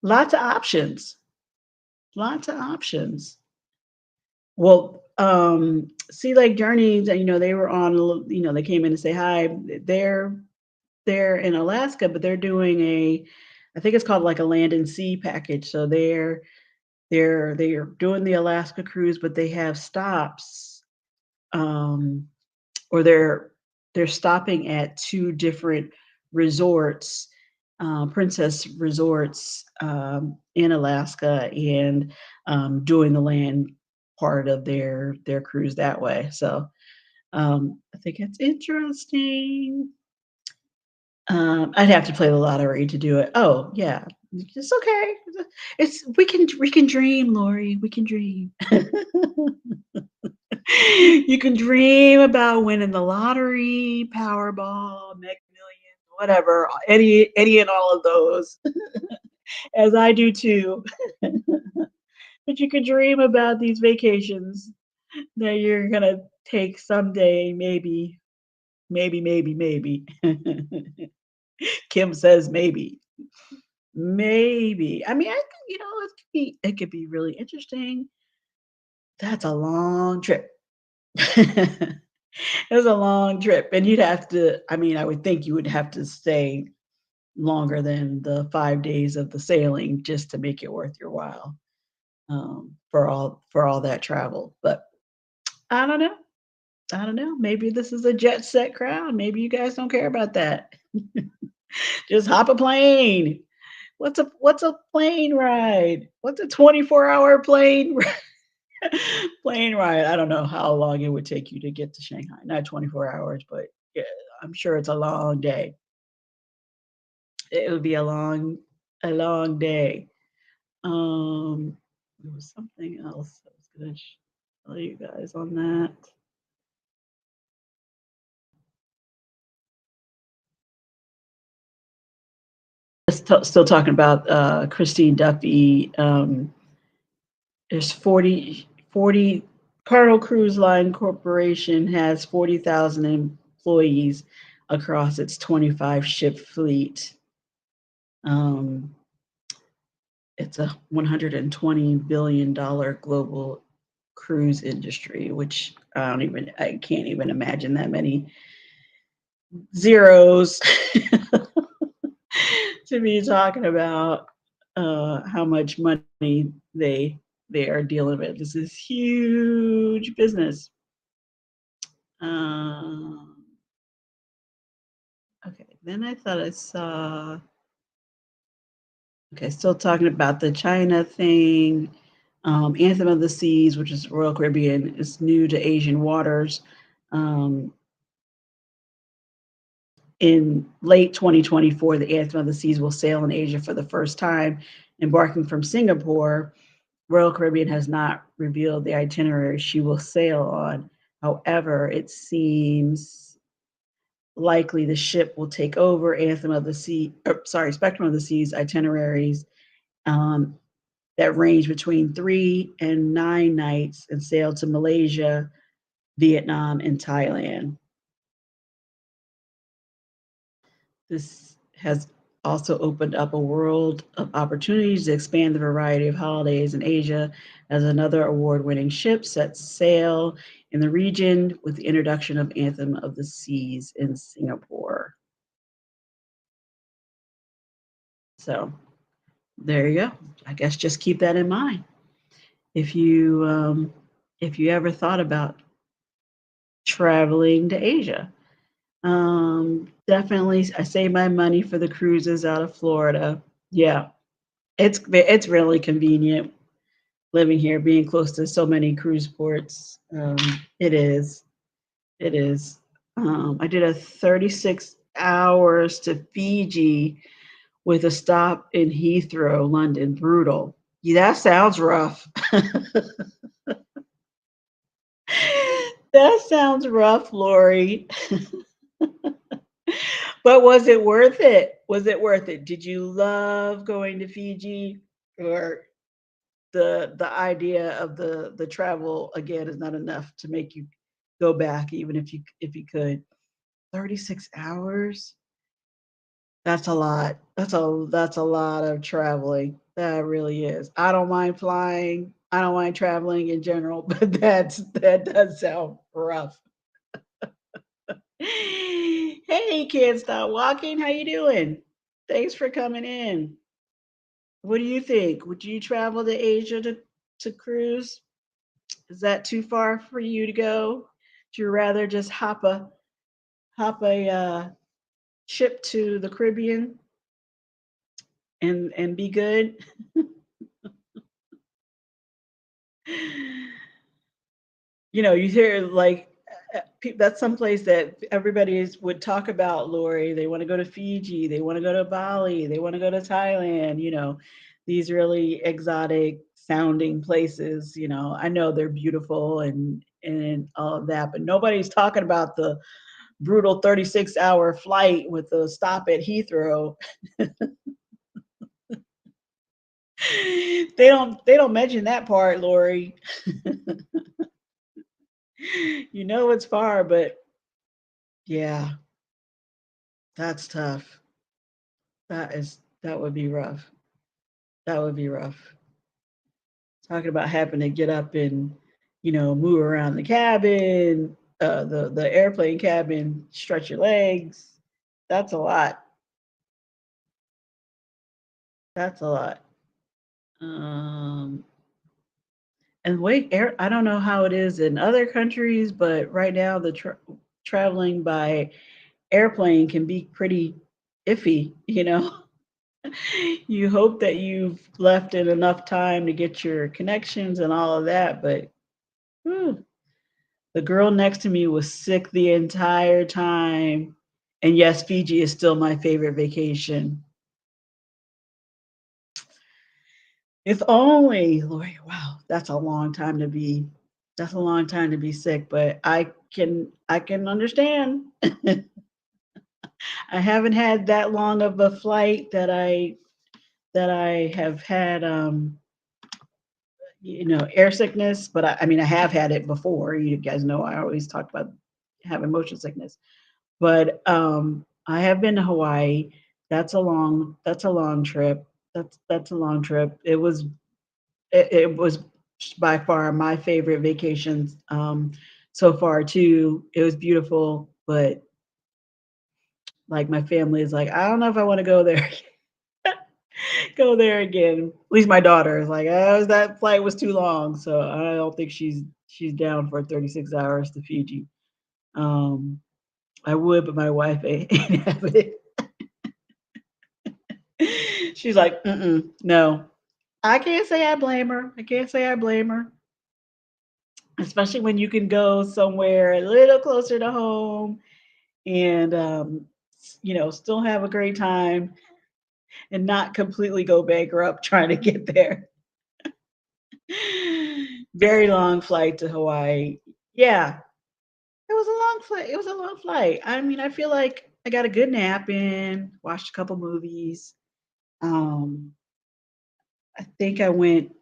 Lots of options. Lots of options. Well, Sea Lake Journeys, they were on, they came in to say hi. They're in Alaska, but they're doing I think it's called like a land and sea package. So they're doing the Alaska cruise, but they have stops, um, or they're stopping at two different resorts, princess resorts in Alaska, and doing the land part of their cruise that way. So I think it's interesting. I'd have to play the lottery to do it. Oh, yeah. It's okay. We can dream, Lori. We can dream. You can dream about winning the lottery, Powerball, Mega Millions, whatever, any and all of those, as I do too. But you can dream about these vacations that you're gonna take someday, maybe, maybe, maybe, maybe. Kim says maybe. Maybe. I mean, it could be really interesting. That's a long trip. It's a long trip, and you'd have to I mean, I would think you would have to stay longer than the 5 days of the sailing just to make it worth your while, for all that travel, but I don't know. I don't know. Maybe this is a jet set crowd. Maybe you guys don't care about that. Just hop a plane. What's a plane ride? What's a 24-hour plane ride? I don't know how long it would take you to get to Shanghai. Not 24 hours, but yeah, I'm sure it's a long day. It would be a long day. There was something else I was gonna tell you guys on that. Still talking about Christine Duffy. There's 40 Carnival Cruise Line Corporation has 40,000 employees across its 25 ship fleet. Um, it's a $120 billion global cruise industry, which I can't even imagine that many zeros to be talking about how much money they are dealing with. This is huge business. Um, okay, then I thought I saw. Okay, still talking about the China thing. Anthem of the Seas, which is Royal Caribbean, is new to Asian waters. Um, in late 2024, the Anthem of the Seas will sail in Asia for the first time, embarking from Singapore. Royal Caribbean has not revealed the itinerary she will sail on. However, it seems likely the ship will take over Spectrum of the Seas itineraries um, that range between 3 and 9 nights and sail to Malaysia, Vietnam, and Thailand. This has also opened up a world of opportunities to expand the variety of holidays in Asia as another award-winning ship sets sail in the region with the introduction of Anthem of the Seas in Singapore. So there you go. I guess just keep that in mind. If you ever thought about traveling to Asia, definitely I save my money for the cruises out of Florida. Yeah, it's really convenient living here, being close to so many cruise ports. It is. It is. I did a 36 hours to Fiji with a stop in Heathrow, London. Brutal. Yeah, that sounds rough. That sounds rough, Lori. But was it worth it? Was it worth it? Did you love going to Fiji, or the idea of the travel again is not enough to make you go back, even if you could? 36 hours? That's a lot. That's a lot of traveling. That really is. I don't mind flying. I don't mind traveling in general, but that does sound rough. Hey, Can't Stop Walking. How you doing? Thanks for coming in. What do you think? Would you travel to Asia to cruise? Is that too far for you to go? Do you rather just hop a ship to the Caribbean and be good? You hear like that's someplace that would talk about, Lori. They want to go to Fiji, they want to go to Bali, they want to go to Thailand, these really exotic sounding places. I know they're beautiful and all of that, but nobody's talking about the brutal 36-hour flight with a stop at Heathrow. They don't mention that part, Lori. It's far, but yeah, that's tough. That would be rough. That would be rough. Talking about having to get up and, move around the cabin, the airplane cabin, stretch your legs. That's a lot. That's a lot. Um, and wait, I don't know how it is in other countries, but right now traveling by airplane can be pretty iffy. You hope that you've left in enough time to get your connections and all of that, but whew, the girl next to me was sick the entire time. And yes, Fiji is still my favorite vacation. If only, Lori, wow, that's a long time to be sick, but I can understand. I haven't had that long of a flight that I have had air sickness, but I mean I have had it before. You guys know I always talk about having motion sickness. But I have been to Hawaii. That's a long trip. That's a long trip. It was by far my favorite vacation so far too. It was beautiful, but like my family is like, I don't know if I want to go there. Go there again. At least my daughter is like, oh, that flight was too long, so I don't think she's down for 36 hours to Fiji. Um, I would, but my wife ain't having it. She's like, mm-mm, no. I can't say I blame her. I can't say I blame her, especially when you can go somewhere a little closer to home and still have a great time and not completely go bankrupt trying to get there. Very long flight to Hawaii. Yeah, it was a long flight. It was a long flight. I mean, I feel like I got a good nap in, watched a couple movies. Um, I think I went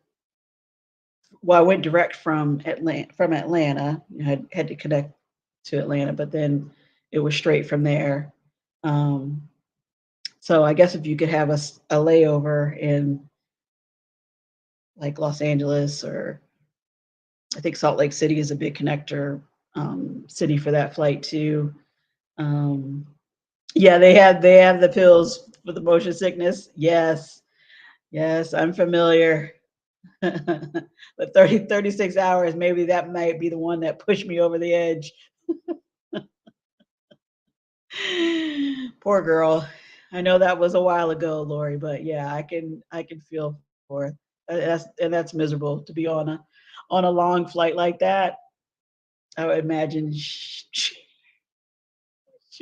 direct from Atlanta. Had to connect to Atlanta, but then it was straight from there. Um, so I guess if you could have a layover in like Los Angeles, or I think Salt Lake City is a big connector city for that flight too. Um, yeah, they have the pills for the motion sickness. Yes, yes, I'm familiar. But 36 hours, maybe that might be the one that pushed me over the edge. Poor girl. I know that was a while ago, Lori, but yeah, I can feel for it. That's miserable to be on a long flight like that. I would imagine she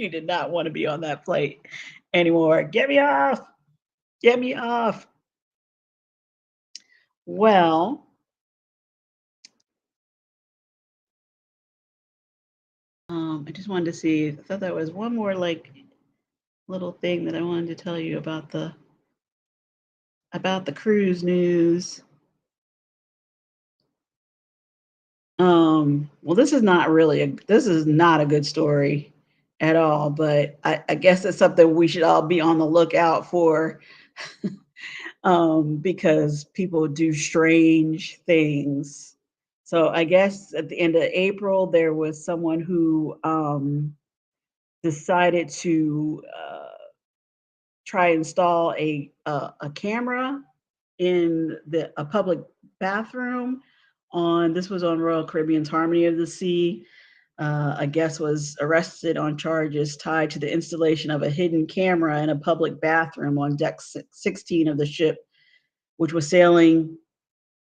did not want to be on that flight anymore. Get me off. Get me off. Well, I just wanted to see. I thought that was one more like little thing that I wanted to tell you about the cruise news. Well, this is not a good story at all, but I guess it's something we should all be on the lookout for, because people do strange things. So I guess at the end of April, there was someone who decided to try and install a camera in a public bathroom. This was on Royal Caribbean's Harmony of the Sea. A guest was arrested on charges tied to the installation of a hidden camera in a public bathroom on deck 16 of the ship, which was sailing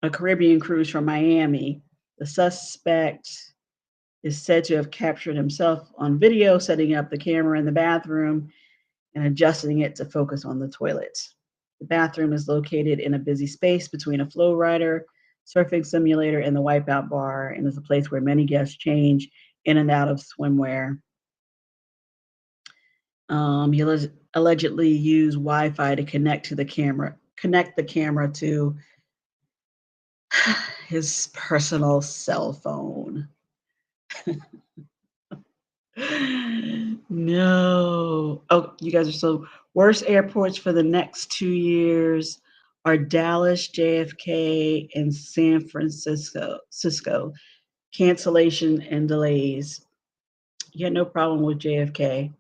a Caribbean cruise from Miami. The suspect is said to have captured himself on video setting up the camera in the bathroom and adjusting it to focus on the toilet. The bathroom is located in a busy space between a flow rider, surfing simulator, and the wipeout bar, and is a place where many guests change in and out of swimwear. He allegedly used Wi-Fi to connect the camera to his personal cell phone. No. Oh, you guys are so worst airports for the next 2 years are Dallas, JFK, and San Francisco. Cancellation and delays. You had no problem with JFK.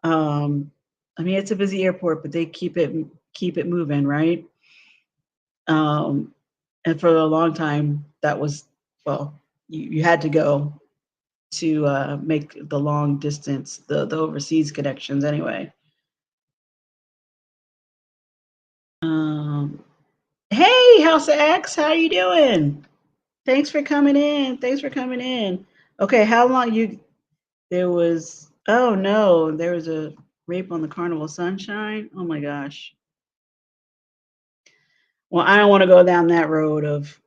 Um, I mean, it's a busy airport, but they keep it moving, right? Um, and for a long time, that was well, you had to go to make the long distance, the overseas connections anyway. Hey, House of X, how you doing? Thanks for coming in. Thanks for coming in. Okay, how long you there was oh no, there was a rape on the Carnival Sunshine. Oh my gosh. Well, I don't want to go down that road of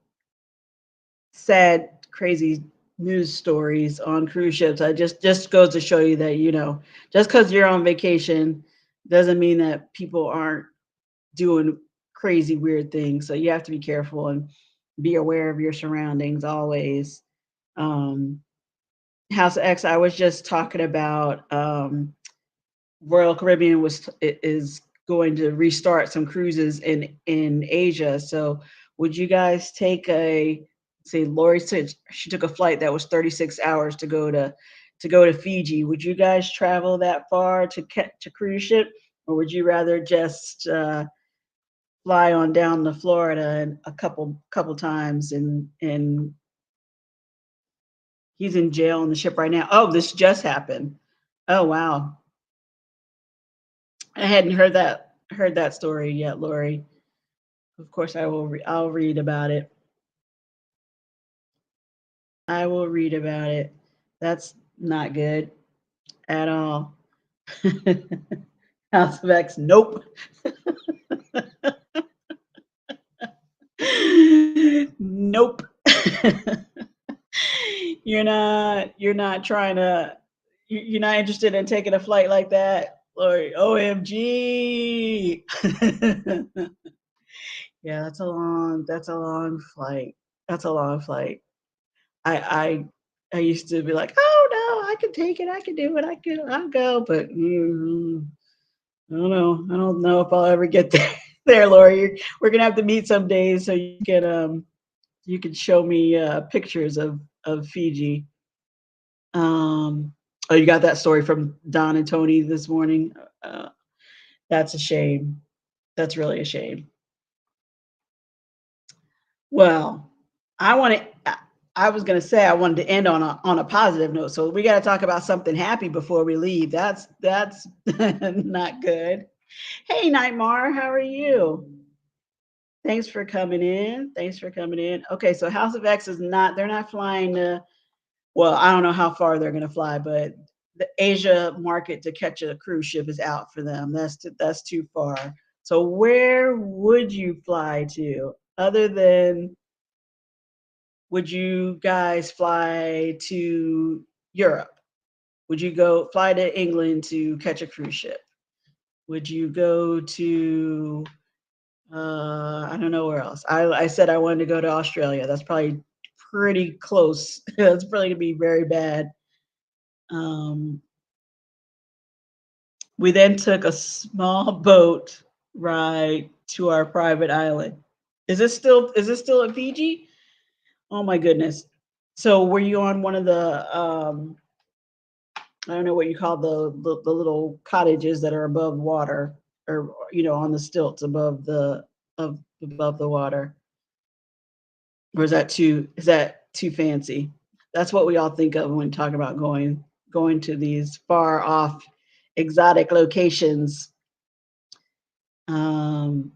sad, crazy news stories on cruise ships. I just goes to show you that, just because you're on vacation doesn't mean that people aren't doing crazy weird things. So you have to be careful and be aware of your surroundings always. Um, House of X, I was just talking about Royal Caribbean is going to restart some cruises in Asia. So would you guys take a say Lori said she took a flight that was 36 hours to go to Fiji. Would you guys travel that far to cruise ship, or would you rather just fly on down to Florida and a couple times and he's in jail on the ship right now. Oh, this just happened. Oh wow. I hadn't heard that story yet, Lori. Of course I'll read about it. I will read about it. That's not good at all. House of X, nope. Nope. You're not trying to you're not interested in taking a flight like that, or OMG. Yeah, that's a long flight. That's a long flight. I used to be like, oh no, I can take it, I can do it, I'll go, but I don't know. I don't know if I'll ever get there. There, Lori. We're gonna have to meet some days so you can show me pictures of Fiji. Oh, you got that story from Don and Tony this morning. Uh, that's a shame. That's really a shame. Well, I want to. I was going to say I wanted to end on a positive note, so we got to talk about something happy before we leave. That's not good. Hey, Nightmare, how are you? Thanks for coming in. Thanks for coming in. Okay, so House of X is not. They're not flying to. Well, I don't know how far they're going to fly, but the Asia market to catch a cruise ship is out for them. That's too far. So where would you fly to other than would you guys fly to Europe? Would you go fly to England to catch a cruise ship? Would you go to I don't know where else. I said I wanted to go to Australia. That's probably pretty close. That's probably gonna be very bad. Um, we then took a small boat ride to our private island. Is this still in Fiji? Oh my goodness. So were you on one of the I don't know what you call the little cottages that are above water or on the stilts above the water? Or is that too fancy? That's what we all think of when talking about going to these far off exotic locations. Um,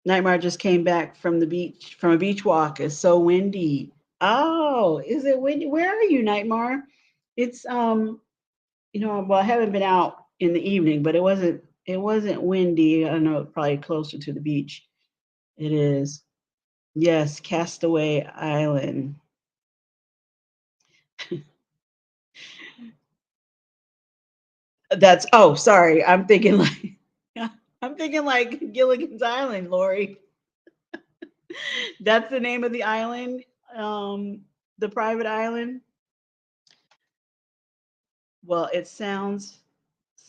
Nightmare just came back from a beach walk. It's so windy. Oh, is it windy? Where are you, Nightmare? It's well, I haven't been out in the evening, but it wasn't windy. I don't know, probably closer to the beach. It is. Yes, Castaway Island. That's oh, sorry. I'm thinking like Gilligan's Island, Lori. That's the name of the island, the private island. Well, it sounds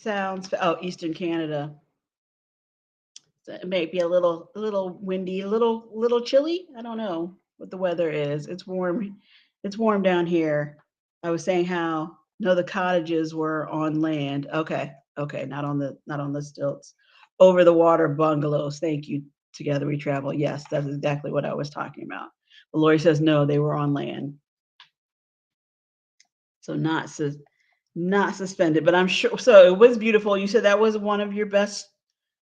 oh, Eastern Canada. So it may be a little windy, a little chilly. I don't know what the weather is. It's warm. It's warm down here. I was saying how no, the cottages were on land. Okay, okay, not on the stilts. Over the water bungalows. Thank you. Together we travel. Yes, that's exactly what I was talking about. But Lori says no, they were on land, so not suspended. But I'm sure. So it was beautiful. You said that was one of your best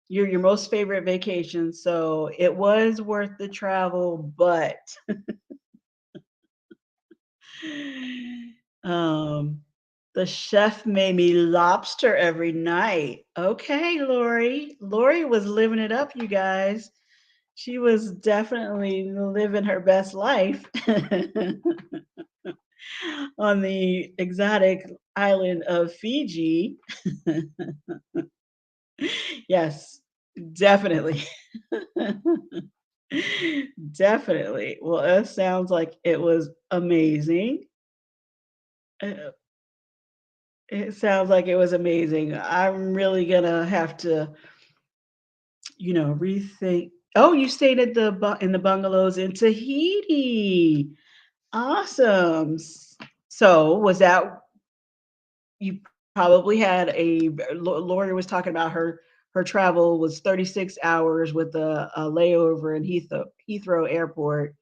your most favorite vacation. So it was worth the travel, but um the chef made me lobster every night. Okay, Lori. Lori was living it up, you guys. She was definitely living her best life on the exotic island of Fiji. Yes, definitely. Definitely. Well, it sounds like it was amazing. Uh, It sounds like it was amazing. I'm really gonna have to, rethink. Oh, you stayed at in the bungalows in Tahiti. Awesome. So, was that you probably had Lori was talking about her travel was 36 hours with a layover in Heathrow Airport.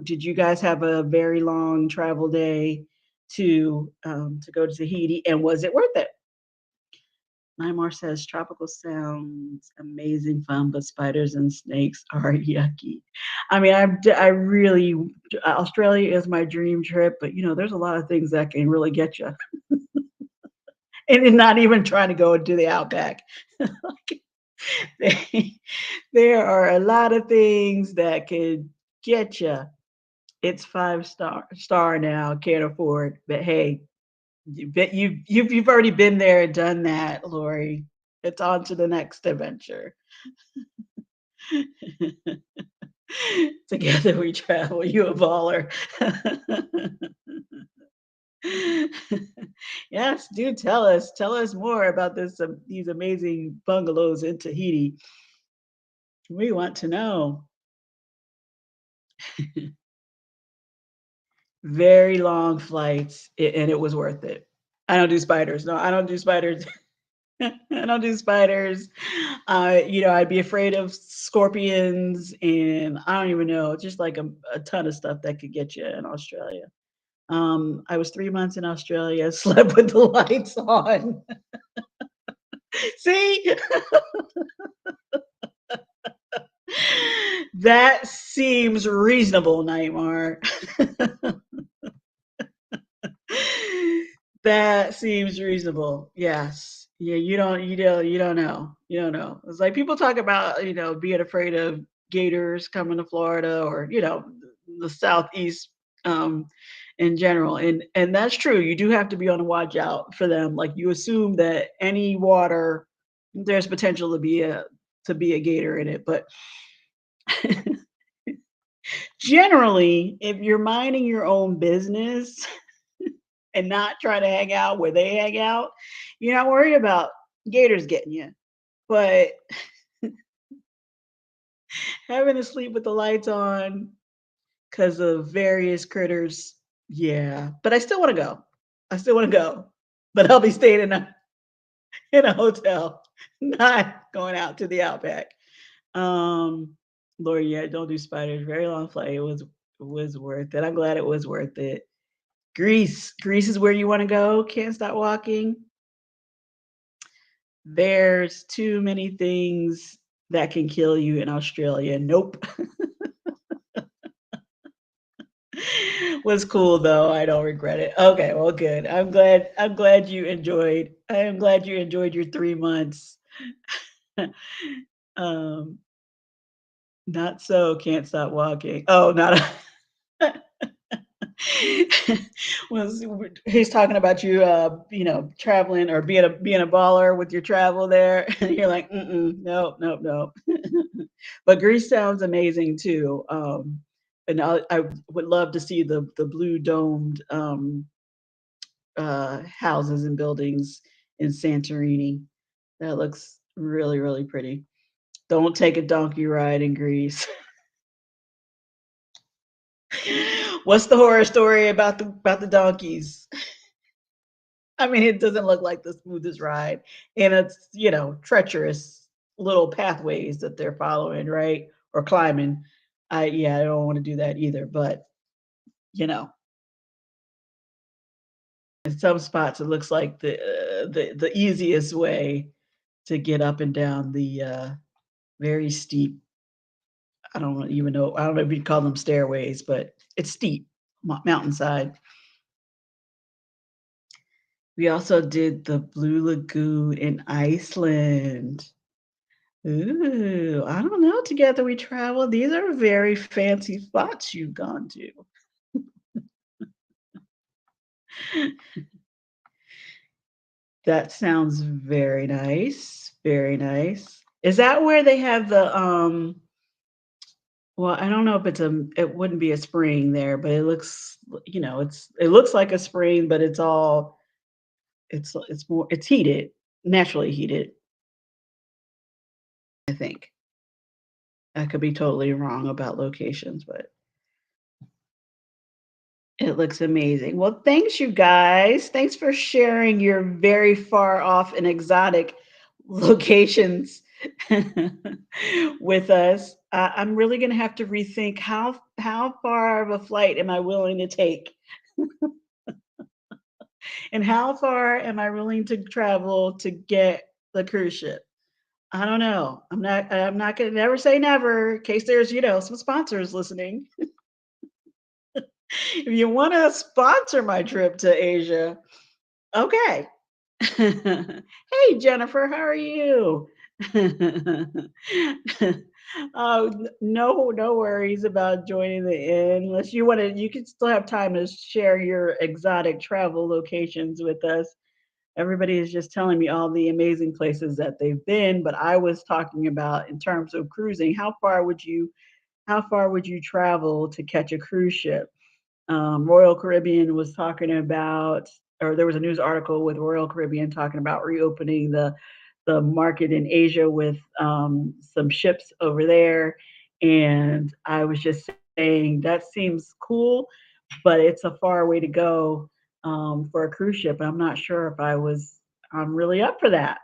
Did you guys have a very long travel day to go to Tahiti, and was it worth it? Nymar says tropical sounds amazing fun, but spiders and snakes are yucky. I mean, I really Australia is my dream trip, but there's a lot of things that can really get you, and not even trying to go into the outback. There are a lot of things that could get you. It's five-star now, can't afford, but hey, you've already been there and done that, Lori. It's on to the next adventure. Together we travel, you a baller. Yes, do tell us more about these amazing bungalows in Tahiti. We want to know. Very long flights, and it was worth it. I don't do spiders. No, I don't do spiders. I don't do spiders. I'd be afraid of scorpions, and I don't even know, just like a ton of stuff that could get you in Australia. I was 3 months in Australia, slept with the lights on. See, that seems reasonable, Nightmare. That seems reasonable. Yes. Yeah, you don't know. You don't know. It's like people talk about, being afraid of gators coming to Florida or, the southeast um in general. And that's true. You do have to be on the watch out for them. Like you assume that any water there's potential to be a gator in it, but generally, if you're minding your own business and not trying to hang out where they hang out, you're not worried about gators getting you. But having to sleep with the lights on because of various critters, yeah. But I still want to go. I still want to go. But I'll be staying in a hotel, not going out to the outback. Um, Lord, yeah, don't do spiders. Very long flight. It was worth it. I'm glad it was worth it. Greece. Greece is where you want to go. Can't stop walking. There's too many things that can kill you in Australia. Nope. Was cool though. I don't regret it. Okay, well good. I am glad you enjoyed your 3 months. Um, not so can't stop walking. Oh, not was he's talking about you traveling or being a baller with your travel there. You're like, mm-mm, nope, nope, nope. But Greece sounds amazing too. And I would love to see the blue domed houses and buildings in Santorini. That looks really, really pretty. Don't take a donkey ride in Greece. What's the horror story about the donkeys? I mean, it doesn't look like the smoothest ride, and it's treacherous little pathways that they're following, right, or climbing. I don't want to do that either. But you know, in some spots, it looks like the easiest way to get up and down the very steep. I don't even know. I don't know if you'd call them stairways, but it's steep mountainside. We also did the Blue Lagoon in Iceland. Ooh, I don't know. Together we travel. These are very fancy spots you've gone to. That sounds very nice. Very nice. Is that where they have the well, I don't know if it wouldn't be a spring there, but it looks, it looks like a spring, but it's more it's heated, naturally heated, I think. I could be totally wrong about locations, but it looks amazing. Well, thanks, you guys. Thanks for sharing your very far off and exotic locations with us. I'm really going to have to rethink how far of a flight am I willing to take, and how far am I willing to travel to get the cruise ship. I don't know. I'm not going to never say never in case there's, some sponsors listening. If you want to sponsor my trip to Asia, okay. Hey, Jennifer, how are you? No worries about joining the inn. Unless you want to, you can still have time to share your exotic travel locations with us. Everybody is just telling me all the amazing places that they've been, but I was talking about in terms of cruising. How far would you travel to catch a cruise ship? Royal Caribbean was talking about, or there was a news article with Royal Caribbean talking about reopening the market in Asia with some ships over there. And I was just saying that seems cool, but it's a far way to go for a cruise ship. I'm not sure if I'm really up for that.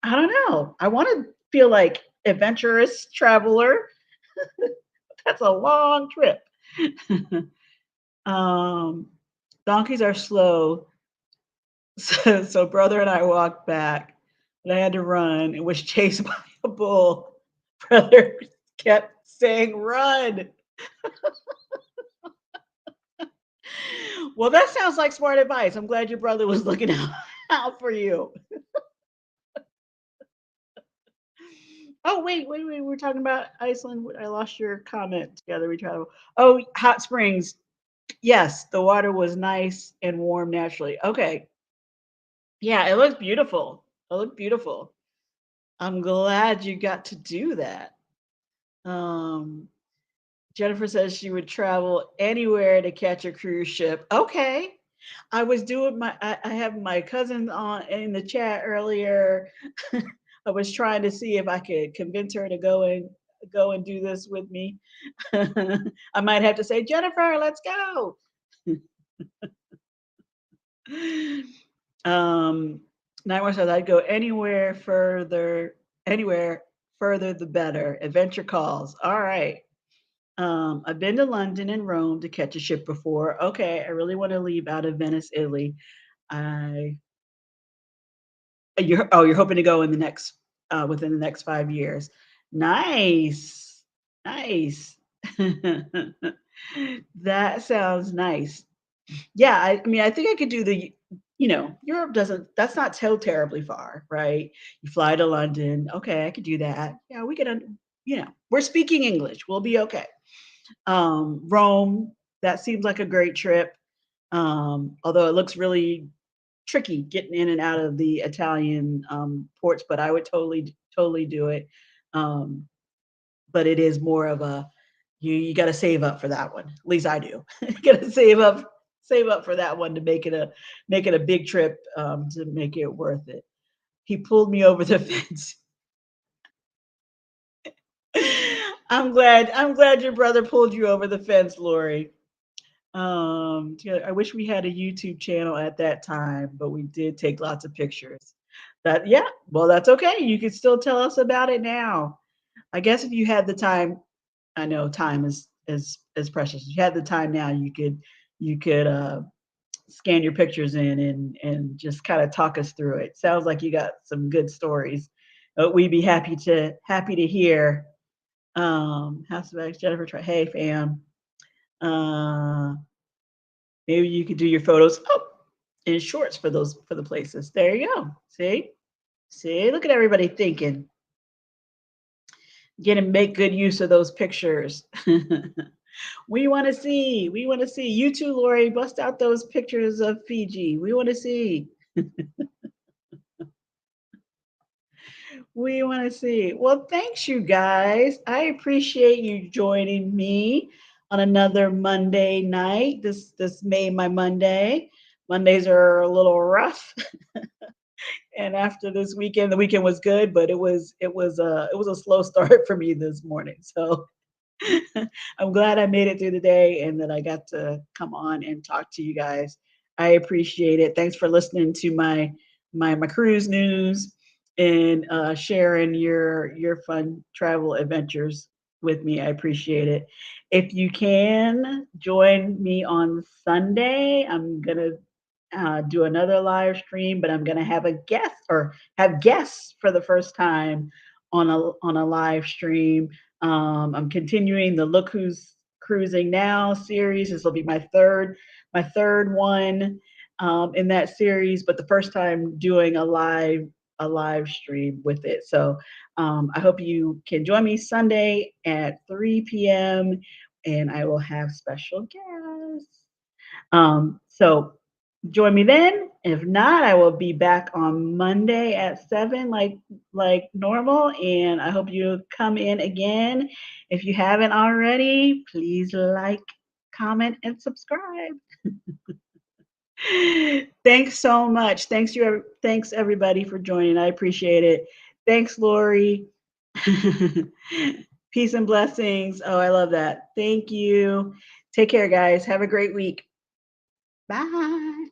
I don't know. I want to feel like adventurous traveler. That's a long trip. Um, donkeys are slow. So brother and I walked back, and I had to run and was chased by a bull. Brother kept saying, "Run." Well, that sounds like smart advice. I'm glad your brother was looking out for you. Oh, wait. We're talking about Iceland. I lost your comment. Together we travel. Oh, hot springs. Yes, the water was nice and warm naturally. Okay. Yeah, it looked beautiful. It looked beautiful. I'm glad you got to do that. Um, Jennifer says she would travel anywhere to catch a cruise ship. Okay. I have my cousin on in the chat earlier. I was trying to see if I could convince her to go and do this with me. I might have to say, Jennifer, let's go. Um, Nightmare says I'd go anywhere further the better. Adventure calls. All right. I've been to London and Rome to catch a ship before. Okay, I really want to leave out of Venice, Italy. I you're hoping to go in the next within the next 5 years. Nice, nice. That sounds nice. Yeah, I mean, I think I could do Europe doesn't, that's not so terribly far, right? You fly to London. Okay, I could do that. Yeah, we could, we're speaking English. We'll be okay. Rome, that seems like a great trip. Although it looks really tricky getting in and out of the Italian ports, but I would totally do it. Um, but it is more of a you got to save up for that one. At least I do. You got to save up for that one to make it a big trip to make it worth it. He pulled me over the fence. I'm glad your brother pulled you over the fence, Lori. Yeah, I wish we had a YouTube channel at that time, but we did take lots of pictures. Yeah, well, that's okay. You can still tell us about it now. I guess if you had the time, I know time is precious. If you had the time now, you could scan your pictures in and just kind of talk us through it. Sounds like you got some good stories we'd be happy to hear. House of X, Jennifer, hey fam. Uh, maybe you could do your photos in shorts for the places. There you go. See, look at everybody thinking. Get and make good use of those pictures. We want to see. We want to see. You too, Lori. Bust out those pictures of Fiji. We want to see. We want to see. Well, thanks, you guys. I appreciate you joining me on another Monday night. This made my Monday. Mondays are a little rough, and after this weekend, the weekend was good, but it was a slow start for me this morning. So I'm glad I made it through the day and that I got to come on and talk to you guys. I appreciate it. Thanks for listening to my cruise news and sharing your fun travel adventures with me. I appreciate it. If you can join me on Sunday, I'm gonna do another live stream, but I'm gonna have a guest or have guests for the first time on a live stream. I'm continuing the Look Who's Cruising Now series. This will be my third one in that series, but the first time doing a live stream with it. So I hope you can join me Sunday at 3 p.m. and I will have special guests. So join me then. If not, I will be back on Monday at 7 like normal, and I hope you come in again. If you haven't already, please like, comment, and subscribe. Thanks so much. Thanks everybody for joining. I appreciate it. Thanks, Lori. Peace and blessings. Oh, I love that. Thank you. Take care, guys. Have a great week. Bye.